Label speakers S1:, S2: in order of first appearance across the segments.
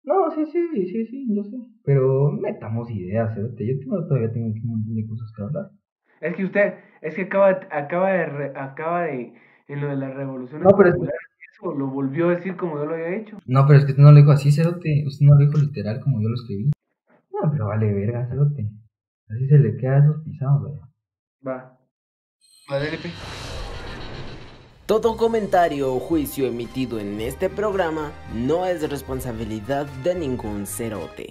S1: No, sí, yo sé. Pero metamos ideas, cerote. Todavía tengo un montón de cosas que hablar.
S2: Es que acaba de, en lo de las revoluciones
S1: No, pero es
S2: populares, eso lo volvió a decir como yo lo había hecho.
S1: No, pero es que usted no lo dijo así, cerote. Usted no lo dijo literal como yo lo escribí. No, pero vale verga, cerote. Así se le queda a esos pisados, vaya.
S2: Va, va, dale, pe.
S3: Todo comentario o juicio emitido en este programa no es responsabilidad de ningún cerote.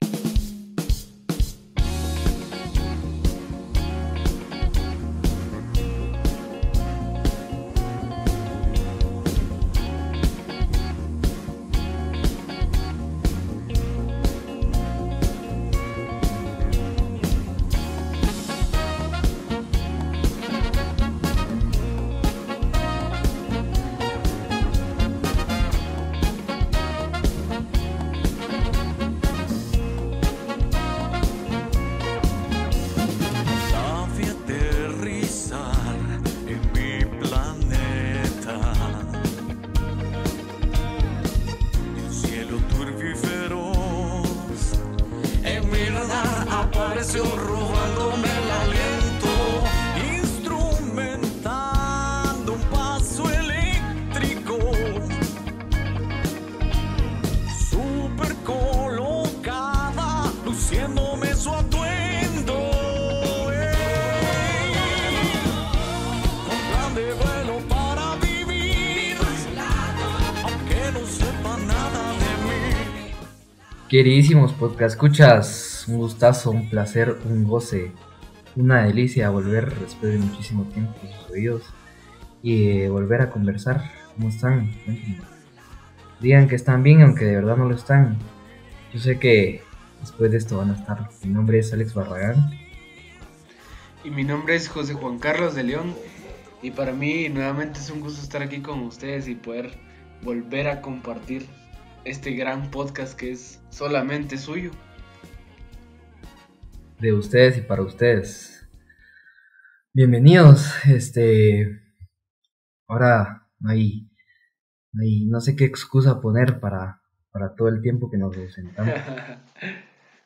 S4: Sabe aterrizar en mi planeta. El cielo turbio y feroz. En mi radar apareció robándome el aliento. Instrumentando un paso eléctrico. Super colocada, luciéndome su atuendo. Con plan de vuelo para vivir, aunque no sepa nada de mí.
S1: Queridísimos podcast escuchas, un gustazo, un placer, un goce, una delicia volver después de muchísimo tiempo a sus oídos y volver a conversar. ¿Cómo están? Cuéntenme. Digan que están bien, aunque de verdad no lo están. Yo sé que después de esto van a estar. Mi nombre es Alex Barragán.
S2: Y mi nombre es José Juan Carlos de León. Y para mí nuevamente es un gusto estar aquí con ustedes y poder volver a compartir este gran podcast que es solamente suyo.
S1: De ustedes y para ustedes. Bienvenidos. Ahora no sé qué excusa poner para todo el tiempo que nos ausentamos.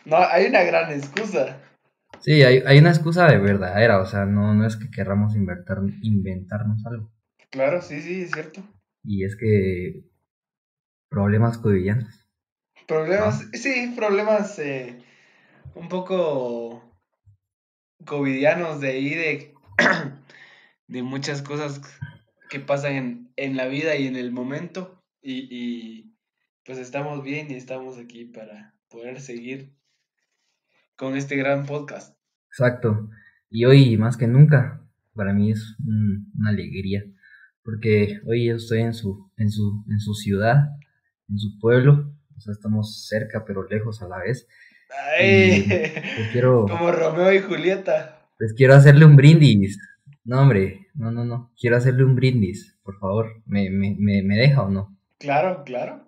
S2: No, hay una gran excusa.
S1: Sí, hay una excusa de verdadera, o sea, no es que querramos inventarnos algo.
S2: Claro, sí, sí, es cierto.
S1: Y es que problemas cotidianos,
S2: Problemas,
S1: ¿no?
S2: sí, problemas un poco covidianos de ahí, de muchas cosas que pasan en la vida y en el momento. Y pues estamos bien y estamos aquí para poder seguir con este gran podcast.
S1: Exacto. Y hoy más que nunca, para mí es una alegría, porque hoy yo estoy en su ciudad, en su pueblo, o sea, estamos cerca pero lejos a la vez. Y
S2: Ay,
S1: pues quiero,
S2: como Romeo y Julieta.
S1: pues quiero hacerle un brindis. No, hombre, no. Quiero hacerle un brindis, por favor. ¿Me deja o no?
S2: Claro, claro.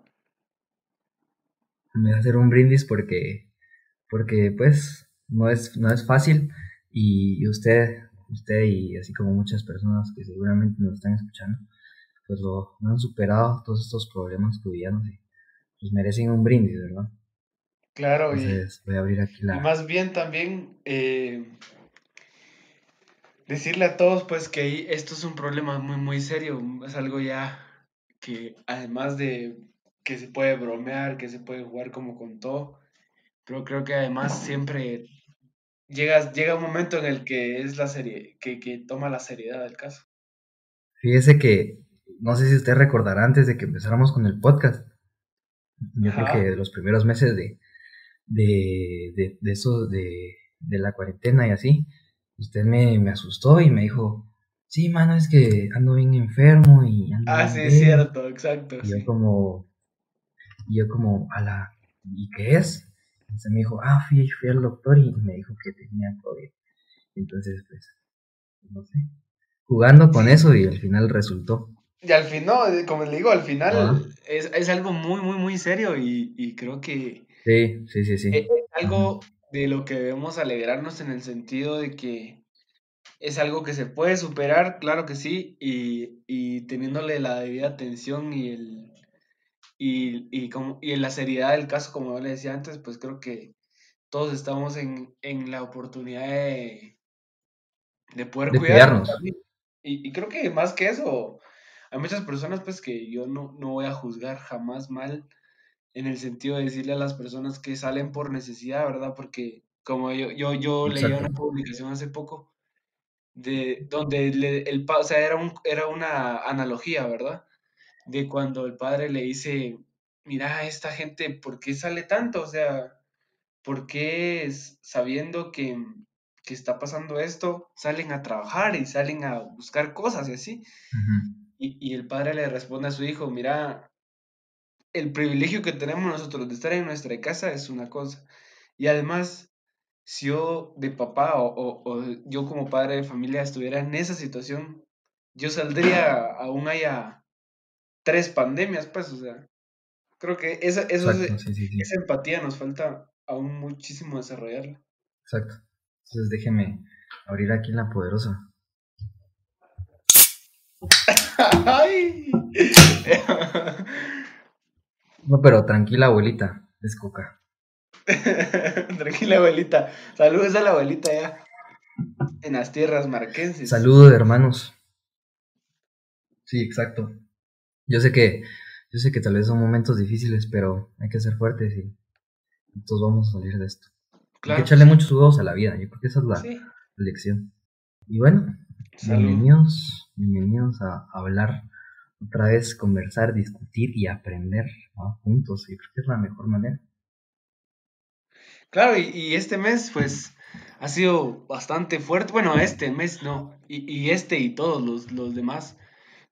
S1: Me va a hacer un brindis porque pues no es fácil y usted y así como muchas personas que seguramente nos están escuchando, pues lo han superado todos estos problemas cotidianos y pues merecen un brindis, ¿verdad?
S2: Claro,
S1: Entonces voy a abrir aquí
S2: y
S1: la...
S2: más bien también decirle a todos pues que esto es un problema muy muy serio, es algo ya que además de que se puede bromear, que se puede jugar como con todo, pero creo que además siempre llega un momento en el que es la serie, que toma la seriedad del caso.
S1: Fíjese que, no sé si usted recordará antes de que empezáramos con el podcast, yo creo que
S2: Ajá.
S1: de los primeros meses de eso, de la cuarentena y así, usted me asustó y me dijo, sí, mano, es que ando bien enfermo y ando
S2: Ah,
S1: bien
S2: sí, es
S1: débil.
S2: cierto, exacto,
S1: Y yo
S2: sí.
S1: como, y yo como, ala, ¿y qué es? Y se me dijo, fui al doctor y me dijo que tenía COVID. Entonces, pues, no sé, jugando con
S2: Sí,
S1: eso y al final resultó.
S2: y al final, como le digo, al
S1: ¿Ah?
S2: final es algo muy, muy, muy serio y creo que
S1: Sí.
S2: es
S1: Ujú.
S2: algo de lo que debemos alegrarnos en el sentido de que es algo que se puede superar, claro que sí, y teniéndole la debida atención y en la seriedad del caso, como yo le decía antes, pues creo que todos estamos en la oportunidad de poder
S1: De
S2: cuidarnos
S1: cuidarnos.
S2: también. Y creo que más que eso, hay muchas personas pues que yo no voy a juzgar jamás mal en el sentido de decirle a las personas que salen por necesidad, ¿verdad? Porque como yo leía
S1: Exacto.
S2: una publicación hace poco de donde o sea, era una analogía, ¿verdad? De cuando el padre le dice, mira, esta gente, ¿por qué sale tanto? O sea, ¿por qué sabiendo que está pasando esto, salen a trabajar y salen a buscar cosas y así?
S1: Ujú.
S2: Y el padre le responde a su hijo, mira, el privilegio que tenemos nosotros de estar en nuestra casa es una cosa. Y además, si yo de papá o yo como padre de familia estuviera en esa situación, yo saldría aún haya 3 pandemias, pues, o sea, creo que
S1: Exacto, sí, sí, sí.
S2: esa empatía nos falta aún muchísimo desarrollarla.
S1: Exacto. Entonces déjeme abrir aquí la poderosa.
S2: ¡Ay!
S1: No, pero tranquila, abuelita. Es coca.
S2: Tranquila, abuelita. Saludos a la abuelita ya en las tierras marquenses.
S1: Saludos, hermanos. Sí, exacto. Yo sé que, yo sé que tal vez son momentos difíciles, pero hay que ser fuertes y todos vamos a salir de esto. Hay que
S2: Claro que
S1: echarle
S2: sí.
S1: muchos huevos a la vida. Yo creo que esa es la
S2: Sí.
S1: lección. Y bueno,
S2: Salud.
S1: bienvenidos a hablar otra vez, conversar, discutir y aprender, ¿no? Juntos. Y creo que es la mejor manera.
S2: Claro, y este mes, pues, ha sido bastante fuerte. Bueno, este mes no. Y este y todos los demás.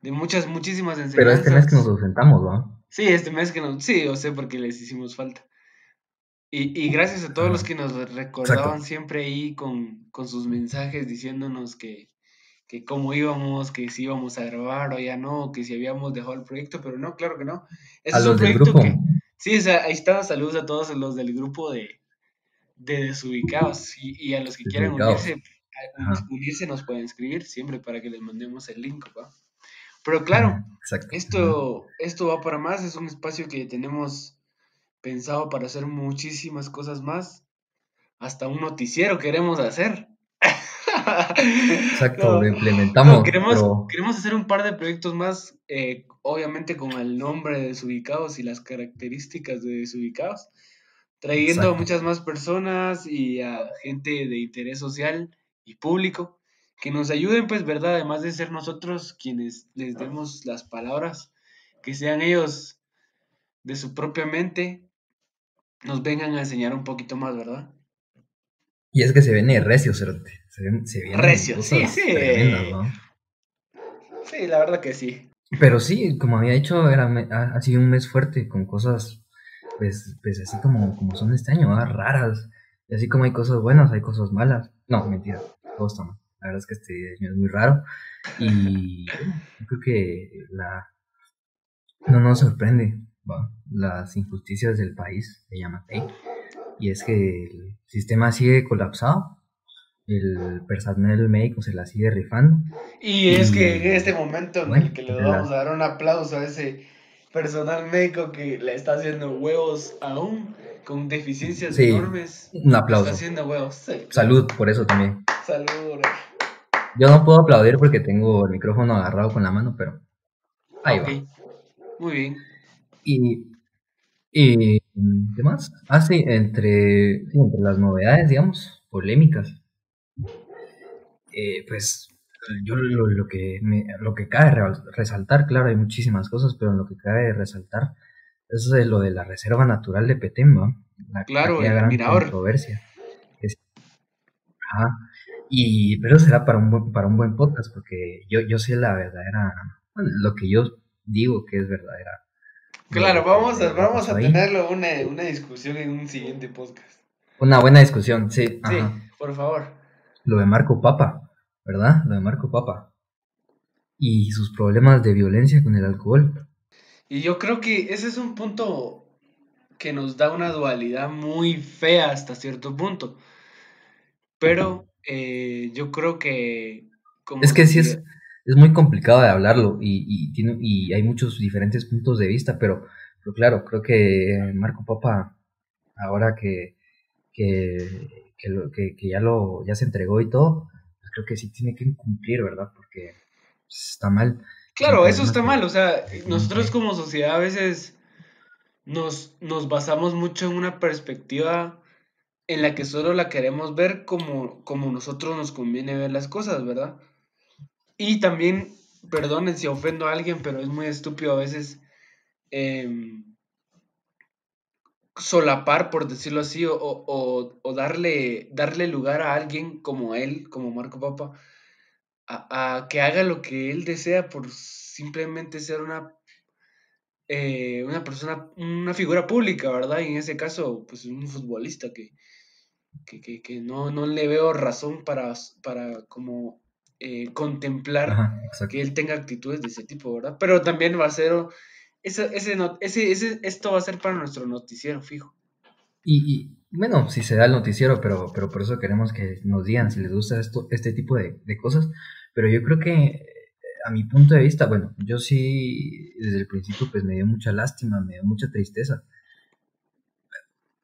S2: De muchísimas
S1: Pero este mes que nos
S2: enseñanzas.
S1: ausentamos, ¿no?
S2: Sí, este mes que no. Sí, yo sé porque les hicimos falta. Y gracias a todos los
S1: Ajá,
S2: que nos
S1: exacto.
S2: recordaban siempre ahí con sus mensajes diciéndonos que cómo íbamos, que si íbamos a grabar o ya no, que si habíamos dejado el proyecto, pero no, claro que no. Ese
S1: A
S2: es un
S1: los del
S2: proyecto
S1: grupo,
S2: que, sí, o sea, ahí están, saludos a todos los del grupo de desubicados y a los que quieran
S1: desubicados. Ajá,
S2: unirse nos pueden escribir siempre para que les mandemos el link, ¿va? Pero claro,
S1: exacto. Ajá.
S2: esto va para más, es un espacio que tenemos pensado para hacer muchísimas cosas más, hasta un noticiero queremos hacer.
S1: Exacto,
S2: No,
S1: lo
S2: no,
S1: implementamos, pero
S2: queremos hacer un par de proyectos más, obviamente con el nombre de Desubicados y las características de Desubicados, trayendo a
S1: exacto.
S2: muchas más personas y a gente de interés social y público que nos ayuden, pues, ¿verdad? Además de ser nosotros quienes les demos las palabras, que sean ellos de su propia mente, nos vengan a enseñar un poquito más, ¿verdad?
S1: Y es que se viene recio, cerote. Se vienen
S2: Recio, sí,
S1: cosas tremendas,
S2: sí.
S1: ¿no?
S2: Sí, la verdad que sí.
S1: Pero sí, como había dicho, ha sido un mes fuerte con cosas, pues así como son este año, ¿verdad? Raras. Y así como hay cosas buenas, hay cosas malas. No, mentira, todo está mal. La verdad es que este año es muy raro. Y bueno, yo creo que no nos sorprende, ¿va? Las injusticias del país, se llama así. Y es que el sistema sigue colapsado, el personal médico se la sigue rifando.
S2: Y es que en este
S1: Y
S2: momento en el
S1: bueno,
S2: que le vamos a dar un aplauso a ese personal médico que le está haciendo huevos aún, con deficiencias
S1: sí,
S2: enormes,
S1: un
S2: está
S1: aplauso.
S2: haciendo huevos. Sí, claro.
S1: Salud por eso también.
S2: Salud.
S1: Yo no puedo aplaudir porque tengo el micrófono agarrado con la mano, pero ahí
S2: Ok,
S1: va.
S2: muy bien.
S1: Y, ¿qué más? Ah, sí, entre las novedades, digamos, polémicas, pues yo lo que cabe resaltar, claro, hay muchísimas cosas, pero lo que cabe resaltar es de lo de la Reserva Natural de Petén, ¿no?
S2: Claro,
S1: Aquella
S2: el
S1: gran
S2: mirador.
S1: controversia. Es- ajá. Pero será para un buen podcast, porque yo sé la verdadera, bueno, lo que yo digo que es verdadera,
S2: Claro,
S1: de lo que
S2: vamos
S1: pasó
S2: a
S1: ahí.
S2: tenerlo una discusión en un siguiente podcast.
S1: Una buena discusión, sí,
S2: Sí,
S1: ajá.
S2: por favor.
S1: Lo de Marco Papa, ¿verdad? Lo de Marco Papa. Y sus problemas de violencia con el alcohol.
S2: Y yo creo que ese es un punto que nos da una dualidad muy fea hasta cierto punto. Pero yo creo que
S1: Es
S2: como
S1: que sí
S2: sociedad,
S1: es muy complicado de hablarlo y hay muchos diferentes puntos de vista, pero Pero claro, creo que Marco Papa, ahora que ya se entregó y todo, pues creo que sí tiene que cumplir, ¿verdad? Porque pues, está mal. Es un
S2: Claro, eso
S1: problema
S2: está mal, o sea,
S1: que tienen
S2: nosotros
S1: que...
S2: como sociedad a veces nos basamos mucho en una perspectiva en la que solo la queremos ver como nosotros nos conviene ver las cosas, ¿verdad? Y también, perdonen si ofendo a alguien, pero es muy estúpido a veces em, solapar, por decirlo así, o darle lugar a alguien como él, como Marco Papa, a que haga lo que él desea por simplemente ser una persona, una figura pública, ¿verdad? Y en ese caso, pues un futbolista que no le veo razón para como contemplar
S1: Ajá,
S2: que
S1: exacto.
S2: él tenga actitudes de ese tipo, ¿verdad? Pero también va a ser, esto va a ser para nuestro noticiero fijo.
S1: Bueno, si se da el noticiero, pero por eso queremos que nos digan si les gusta este tipo de cosas. Pero yo creo que, a mi punto de vista, bueno, yo sí, desde el principio, pues me dio mucha lástima, me dio mucha tristeza.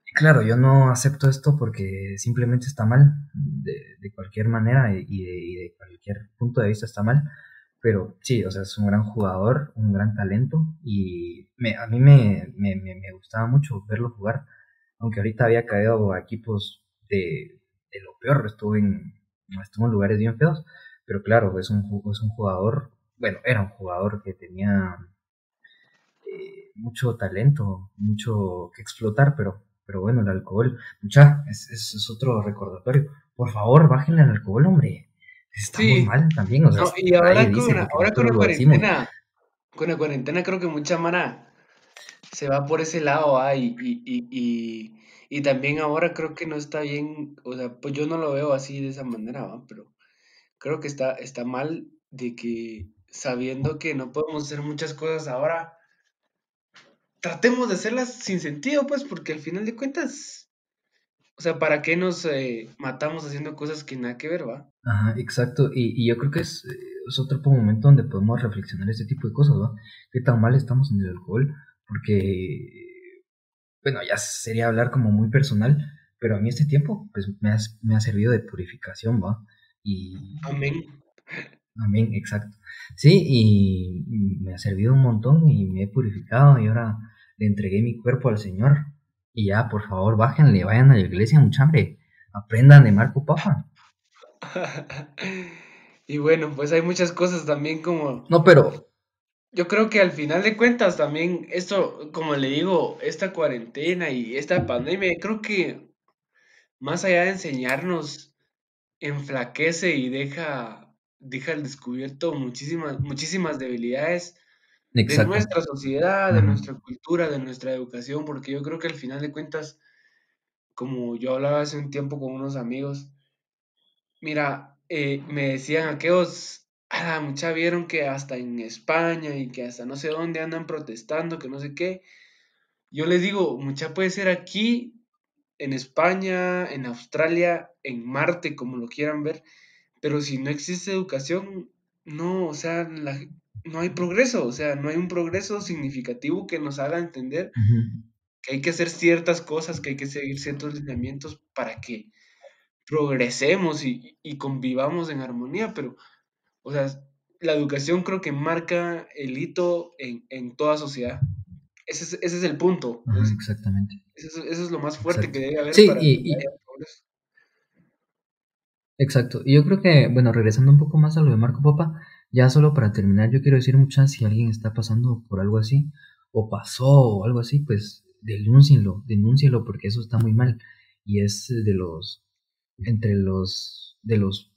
S1: Y claro, yo no acepto esto porque simplemente está mal, de cualquier manera y de cualquier punto de vista está mal. Pero sí, o sea, es un gran jugador, un gran talento y a mí me gustaba mucho verlo jugar, aunque ahorita había caído a equipos de lo peor, estuvo en lugares bien feos, pero claro, es un jugador, bueno, era un jugador que tenía mucho talento, mucho que explotar, pero bueno, el alcohol, mucha, es otro recordatorio. Por favor, bájenle al alcohol, hombre. Estamos
S2: Sí,
S1: mal también, o sea,
S2: no, y
S1: nadie dice porque
S2: ahora
S1: nosotros lo decimos.
S2: con la cuarentena creo que mucha mara se va por ese lado, y también ahora creo que no está bien, o sea, pues yo no lo veo así de esa manera, ¿va? Pero creo que está mal de que sabiendo que no podemos hacer muchas cosas ahora, tratemos de hacerlas sin sentido, pues, porque al final de cuentas, o sea, ¿para qué nos matamos haciendo cosas que nada que ver, va?
S1: Ajá, exacto. Y yo creo que es otro momento donde podemos reflexionar este tipo de cosas, ¿no? ¿Qué tan mal estamos en el alcohol? Porque, bueno, ya sería hablar como muy personal, pero a mí este tiempo, pues, me ha servido de purificación, ¿va? Y,
S2: Amén.
S1: amén, exacto. Sí, y me ha servido un montón y me he purificado y ahora le entregué mi cuerpo al Señor. Y ya, por favor, bájenle, vayan a la iglesia, mucha hambre. Aprendan de Marco Papa.
S2: Y bueno, pues hay muchas cosas también como,
S1: No, pero
S2: yo creo que al final de cuentas también esto, como le digo, esta cuarentena y esta pandemia, creo que más allá de enseñarnos, enflaquece y deja al descubierto muchísimas debilidades de
S1: exacto.
S2: nuestra sociedad, de
S1: Ajá.
S2: nuestra cultura, de nuestra educación, porque yo creo que al final de cuentas, como yo hablaba hace un tiempo con unos amigos, mira, me decían aquellos, mucha vieron que hasta en España y que hasta no sé dónde andan protestando, que no sé qué. Yo les digo, mucha puede ser aquí, en España, en Australia, en Marte, como lo quieran ver, pero si no existe educación, no, o sea, no hay progreso, o sea, no hay un progreso significativo que nos haga entender
S1: Ujú.
S2: que hay que hacer ciertas cosas, que hay que seguir ciertos lineamientos para que progresemos y convivamos en armonía, pero, o sea, la educación creo que marca el hito en toda sociedad. Ese es el punto.
S1: Ajá, exactamente.
S2: Eso es lo más fuerte que
S1: Exacto.
S2: debe haber
S1: Sí,
S2: para que haya progreso.
S1: exacto. Y yo creo que, bueno, regresando un poco más a lo de Marco Papa, ya solo para terminar, yo quiero decir muchas, si alguien está pasando por algo así, o pasó o algo así, pues denúncienlo, porque eso está muy mal. Y es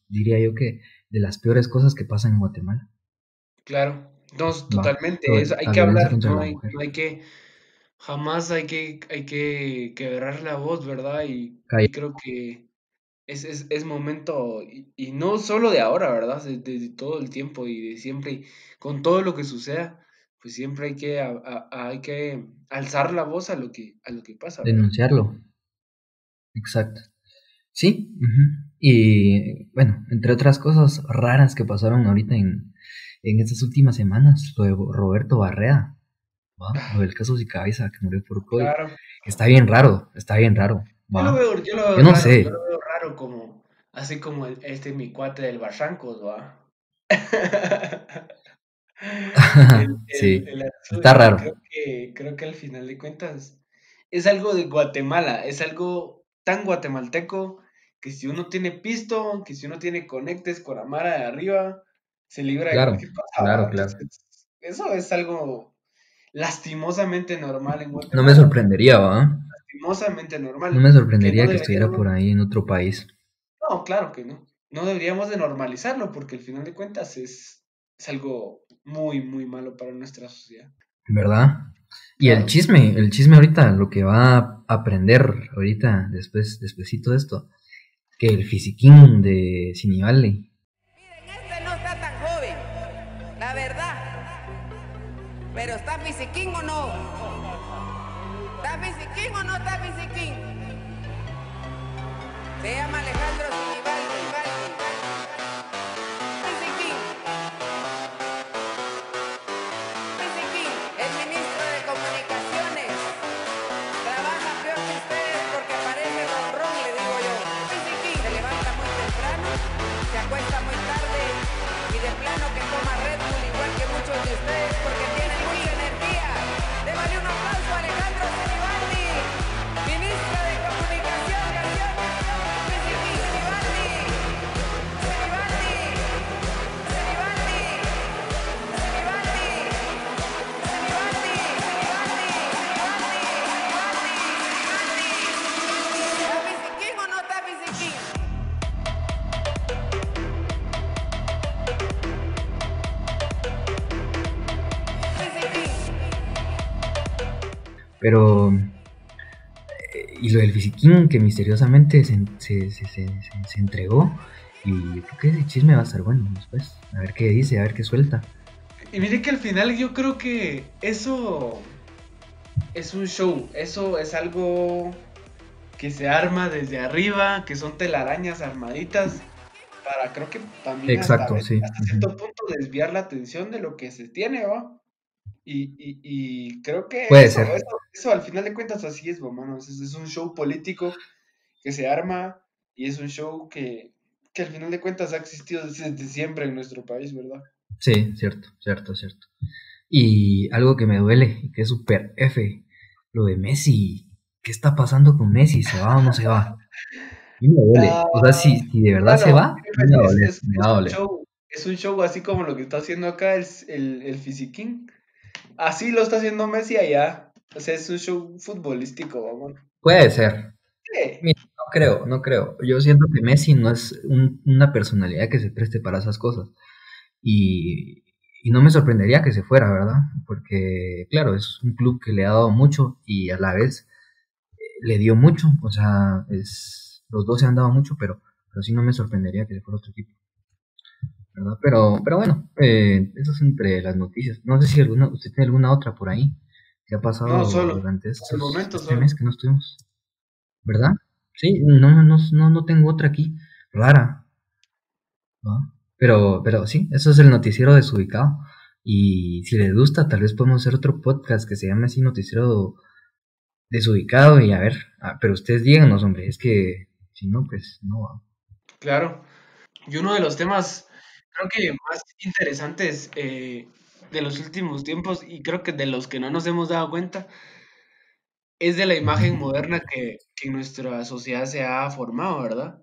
S1: diría yo que, de las peores cosas que pasan en Guatemala.
S2: Claro, no,
S1: Va,
S2: totalmente. Hay
S1: la
S2: que
S1: violencia
S2: hablar,
S1: contra
S2: no
S1: la
S2: hay,
S1: mujer.
S2: no hay que, jamás hay que quebrar la voz, ¿verdad? Y
S1: Calla.
S2: creo que es momento, y no solo de ahora, ¿verdad? De todo el tiempo y de siempre, y con todo lo que suceda, pues siempre hay que alzar la voz a lo que pasa, ¿verdad?
S1: Denunciarlo. Exacto. Sí, ujú. Y bueno, entre otras cosas raras que pasaron ahorita en estas últimas semanas, lo de Roberto Barrea. ¿va? Lo del caso Cabeza que murió por COVID.
S2: Claro.
S1: Está bien raro,
S2: Yo lo
S1: ¿va?
S2: veo, yo lo veo
S1: Yo no
S2: raro, yo
S1: sé.
S2: lo veo raro como, así como mi cuate del Barrancos, ¿va?
S1: Sí,
S2: El
S1: está
S2: Arzúa,
S1: raro.
S2: creo que al final de cuentas es algo de Guatemala, es algo tan guatemalteco que si uno tiene pisto, que si uno tiene conectes con la mara de arriba, se libra de
S1: Claro,
S2: cualquier cosa, ¿va?
S1: claro, claro.
S2: Entonces, eso es algo lastimosamente normal en
S1: No me
S2: Guatemala,
S1: sorprendería, ¿va?
S2: lastimosamente
S1: No
S2: normal,
S1: me
S2: que no
S1: sorprendería que estuviera
S2: deberíamos,
S1: por ahí en otro país,
S2: no, claro que no, no deberíamos de normalizarlo porque al final de cuentas es algo muy, muy malo para nuestra sociedad.
S1: ¿verdad? Y
S2: Claro.
S1: el chisme ahorita, lo que va a aprender ahorita, despuesito de esto, que el fisiquín de Sinibaldi.
S5: Miren, este no está tan joven, la verdad. Pero ¿está fisiquín o no? ¿Está fisiquín o no está fisiquín? Se llama Alejandro Sinibaldi. Fisiquín. Fisiquín, el ministro de Comunicaciones. Trabaja peor que ustedes porque parece ronrón, le digo yo. Fisiquín se levanta muy temprano, se acuesta muy tarde y de plano que toma Red Bull igual que muchos de ustedes porque tienen mucha energía. Démosle un aplauso a Alejandro Sinibaldi, ministro de Comunicaciones. Fisiquín, Sinibaldi. Sinibaldi. Sinibaldi. Sinibaldi. ¿Está fisiquín o no está fisiquín? Fisiquín.
S1: Pero, y lo del fisiquín que misteriosamente se entregó. Y creo que ese chisme va a estar bueno después. A ver qué dice, a ver qué suelta.
S2: Y mire que al final yo creo que eso es un show, eso es algo que se arma desde arriba, que son telarañas armaditas, para creo que también
S1: Exacto, sí.
S2: hasta cierto punto desviar la atención de lo que se tiene, ¿va? Y creo que
S1: Puede ser.
S2: eso al final de cuentas así es, hermanos, es un show político que se arma y es un show que al final de cuentas ha existido desde siempre en nuestro país, ¿verdad?
S1: Sí, cierto, cierto, cierto. Y algo que me duele, y que es súper F, lo de Messi. ¿Qué está pasando con Messi? ¿Se va o no se va? A mí me duele.
S2: Ah,
S1: O sea, si de verdad se
S2: hermano,
S1: va, me va a doler,
S2: es
S1: me va a
S2: un
S1: doler.
S2: show, es un show así como lo que está haciendo acá el Fisiquín. Así lo está haciendo Messi allá. O sea, es un show futbolístico, vamos.
S1: Puede ser.
S2: Sí,
S1: Mira, no creo, no creo. Yo siento que Messi no es una personalidad que se preste para esas cosas. Y, y no me sorprendería que se fuera, ¿verdad? Porque, claro, es un club que le ha dado mucho y a la vez le dio mucho. O sea, los dos se han dado mucho, pero sí no me sorprendería que se fuera otro equipo, ¿verdad? Pero bueno, eso es entre las noticias. No sé si usted tiene alguna otra por ahí que ha
S2: no,
S1: pasado
S2: solo.
S1: durante
S2: Por el momento
S1: este
S2: solo.
S1: mes que no estuvimos, ¿verdad? Sí, no tengo otra aquí, rara, ¿no? Pero sí, eso es el noticiero desubicado. Y si les gusta, tal vez podemos hacer otro podcast que se llame así Noticiero Desubicado y a ver, pero ustedes díganos, hombre, es que si no, pues no va.
S2: Claro. Y uno de los temas, creo que más interesantes de los últimos tiempos, y creo que de los que no nos hemos dado cuenta, es de la imagen
S1: Ujú.
S2: moderna que nuestra sociedad se ha formado, ¿verdad?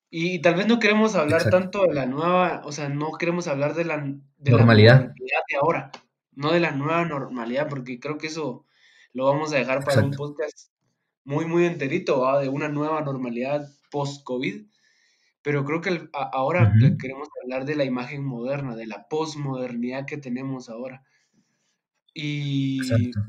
S2: Y tal vez no queremos hablar
S1: Exacto.
S2: tanto de la nueva, o sea, no queremos hablar de la
S1: Normalidad,
S2: modernidad de ahora, no de la nueva normalidad, porque creo que eso lo vamos a dejar para un
S1: exacto.
S2: podcast muy, muy enterito, ¿va? De una nueva normalidad post-COVID, pero creo que ahora
S1: Ujú.
S2: queremos hablar de la imagen moderna, de la posmodernidad que tenemos ahora. Y,
S1: Exacto.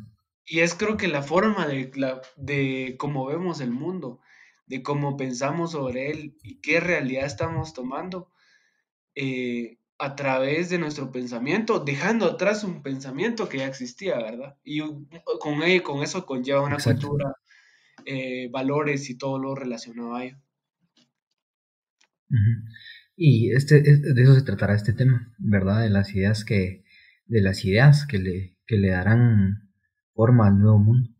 S2: y es creo que la forma de cómo vemos el mundo, de cómo pensamos sobre él y qué realidad estamos tomando a través de nuestro pensamiento, dejando atrás un pensamiento que ya existía, ¿verdad? Y con eso conlleva una
S1: Exacto.
S2: cultura, valores y todo lo relacionado a ello.
S1: Ujú. Y de eso se tratará este tema, ¿verdad? De las ideas que le darán. forma al nuevo mundo.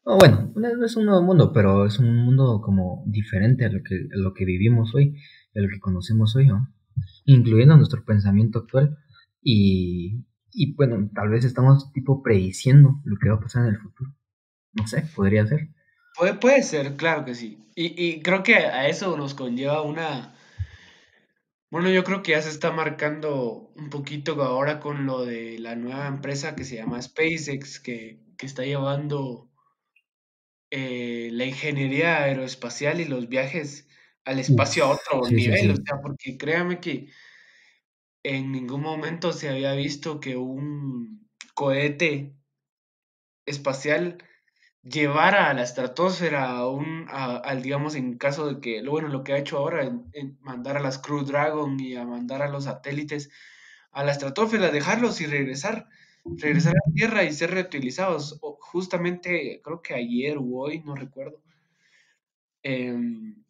S1: No, bueno, no es un nuevo mundo, pero es un mundo como diferente a lo que vivimos hoy, a lo que conocemos hoy, ¿no? Incluyendo nuestro pensamiento actual. Y bueno, tal vez estamos tipo prediciendo lo que va a pasar en el futuro. No sé, podría ser.
S2: Puede ser, claro que sí. Y creo que a eso nos conlleva bueno, yo creo que ya se está marcando un poquito ahora con lo de la nueva empresa que se llama SpaceX, que está llevando la ingeniería aeroespacial y los viajes al
S1: Uf,
S2: espacio a otro
S1: sí, sí,
S2: nivel. O
S1: sí.
S2: sea, porque créame que en ningún momento se había visto que un cohete espacial llevara a la estratosfera al, digamos, en caso de que, bueno, lo que ha hecho ahora, en mandar a las Crew Dragon y a mandar a los satélites a la estratosfera, dejarlos y regresar a Tierra y ser reutilizados. Justamente, creo que ayer o hoy, no recuerdo, em,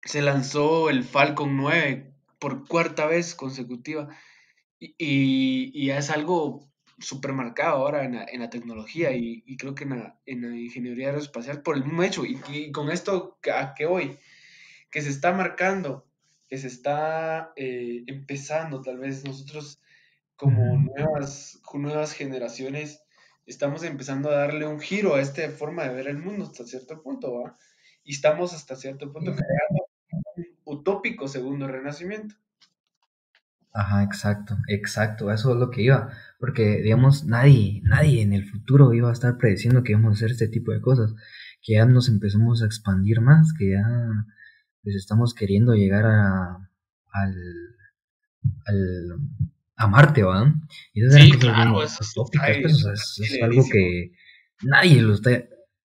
S2: se lanzó el Falcon 9 por cuarta vez consecutiva. Y ya es algo súper marcado ahora en la tecnología y creo que en la ingeniería aeroespacial por el mismo hecho. Y con esto, ¿a qué voy? Que se está marcando, que se está empezando, tal vez nosotros como
S1: Ujú.
S2: nuevas generaciones estamos empezando a darle un giro a esta forma de ver el mundo hasta cierto punto, ¿va? Y estamos hasta cierto punto creando un utópico segundo renacimiento.
S1: Ajá, exacto, exacto, eso es lo que iba, porque digamos, nadie en el futuro iba a estar prediciendo que íbamos a hacer este tipo de cosas, que ya nos empezamos a expandir más, que ya pues estamos queriendo llegar al, al, a Marte, ¿va? Y esas eran
S2: Sí,
S1: cosas
S2: claro,
S1: bien
S2: eso sí está
S1: utópicas, pues, o sea, es algo
S2: aceleradísimo.
S1: que nadie lo está,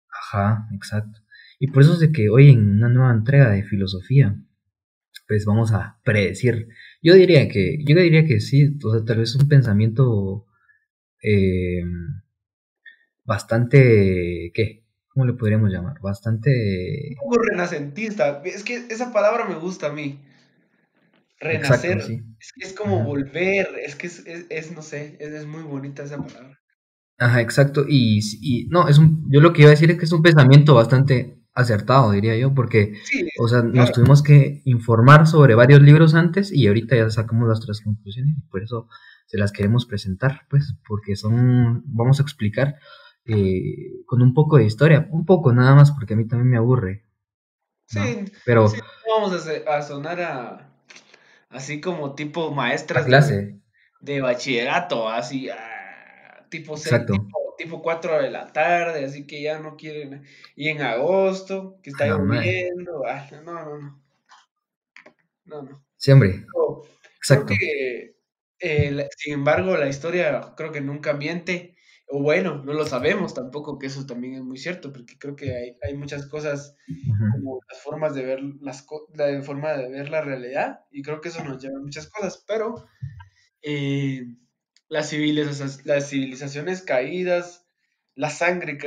S1: ajá, exacto. Y por eso es de que hoy en una nueva entrega de filosofía, pues vamos a predecir. Yo diría que sí, o sea, tal vez un pensamiento eh, bastante, ¿qué? ¿Cómo le podríamos llamar?
S2: Un
S1: Bastante,
S2: poco renacentista. Es que esa palabra me gusta a mí.
S1: exacto,
S2: Renacer.
S1: sí.
S2: Es que es como
S1: Ajá.
S2: volver. Es que no sé, es muy bonita esa palabra.
S1: Ajá, exacto. Y no, yo lo que iba a decir es que es un pensamiento bastante acertado, diría yo, porque,
S2: Sí,
S1: o sea, nos
S2: claro.
S1: tuvimos que informar sobre varios libros antes y ahorita ya sacamos nuestras conclusiones y por eso se las queremos presentar, pues, porque vamos a explicar con un poco de historia, un poco nada más, porque a mí también me aburre, ¿no?
S2: Sí,
S1: Pero
S2: sí, no vamos a sonar así como tipo
S1: la
S2: maestras
S1: clase,
S2: de bachillerato, así, tipo seis,
S1: exacto.
S2: tipo 4 de la tarde, así que ya no quieren. Y en agosto, que está
S1: A la madre.
S2: lloviendo. No.
S1: Sí, hombre,
S2: Creo
S1: exacto.
S2: que, sin embargo, la historia creo que nunca miente, o bueno, no lo sabemos tampoco, que eso también es muy cierto, porque creo que hay muchas cosas
S1: Ujú.
S2: como las formas de ver la forma de ver la realidad, y creo que eso nos lleva a muchas cosas, pero eh, las civilizaciones caídas, la sangre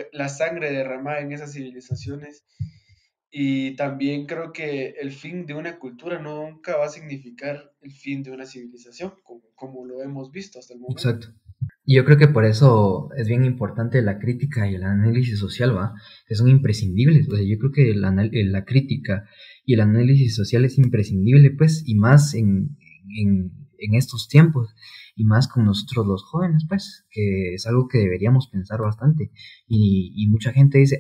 S2: derramada en esas civilizaciones, y también creo que el fin de una cultura nunca va a significar el fin de una civilización, como lo hemos visto hasta el momento.
S1: Exacto. Y yo creo que por eso es bien importante la crítica y el análisis social, ¿va? Que son imprescindibles. O sea, yo creo que la crítica y el análisis social es imprescindible, pues, y más en estos tiempos, y más con nosotros los jóvenes, pues, que es algo que deberíamos pensar bastante. Y mucha gente dice,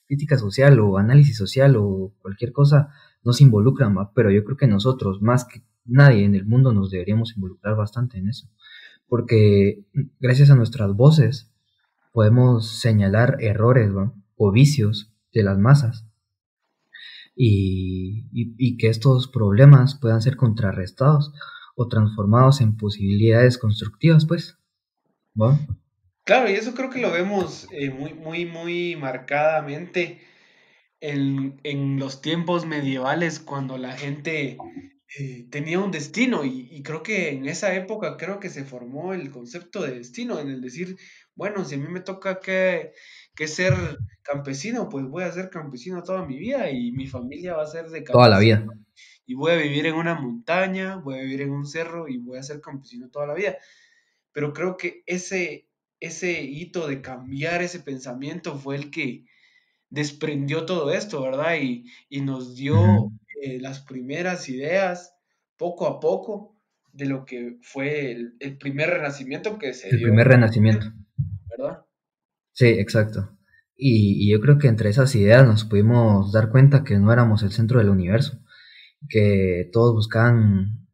S1: crítica social o análisis social o cualquier cosa no se involucran, ¿va? Pero yo creo que nosotros, más que nadie en el mundo, nos deberíamos involucrar bastante en eso porque gracias a nuestras voces podemos señalar errores, ¿no? O vicios de las masas y que estos problemas puedan ser contrarrestados o transformados en posibilidades constructivas, pues, ¿va?
S2: Claro, y eso creo que lo vemos muy marcadamente en los tiempos medievales, cuando la gente tenía un destino, y creo que en esa época creo que se formó el concepto de destino, en el decir, bueno, si a mí me toca que ser campesino, pues voy a ser campesino toda mi vida y mi familia va a ser de
S1: Toda la
S2: campesino
S1: vida.
S2: y voy a vivir en una montaña, voy a vivir en un cerro y voy a ser campesino toda la vida. Pero creo que ese hito de cambiar ese pensamiento fue el que desprendió todo esto, ¿verdad? Y nos dio
S1: Ujú.
S2: las primeras ideas, poco a poco, de lo que fue el primer renacimiento que se
S1: El
S2: dio,
S1: primer renacimiento.
S2: ¿verdad?
S1: Sí, exacto. Y yo creo que entre esas ideas nos pudimos dar cuenta que no éramos el centro del universo, que todos buscaban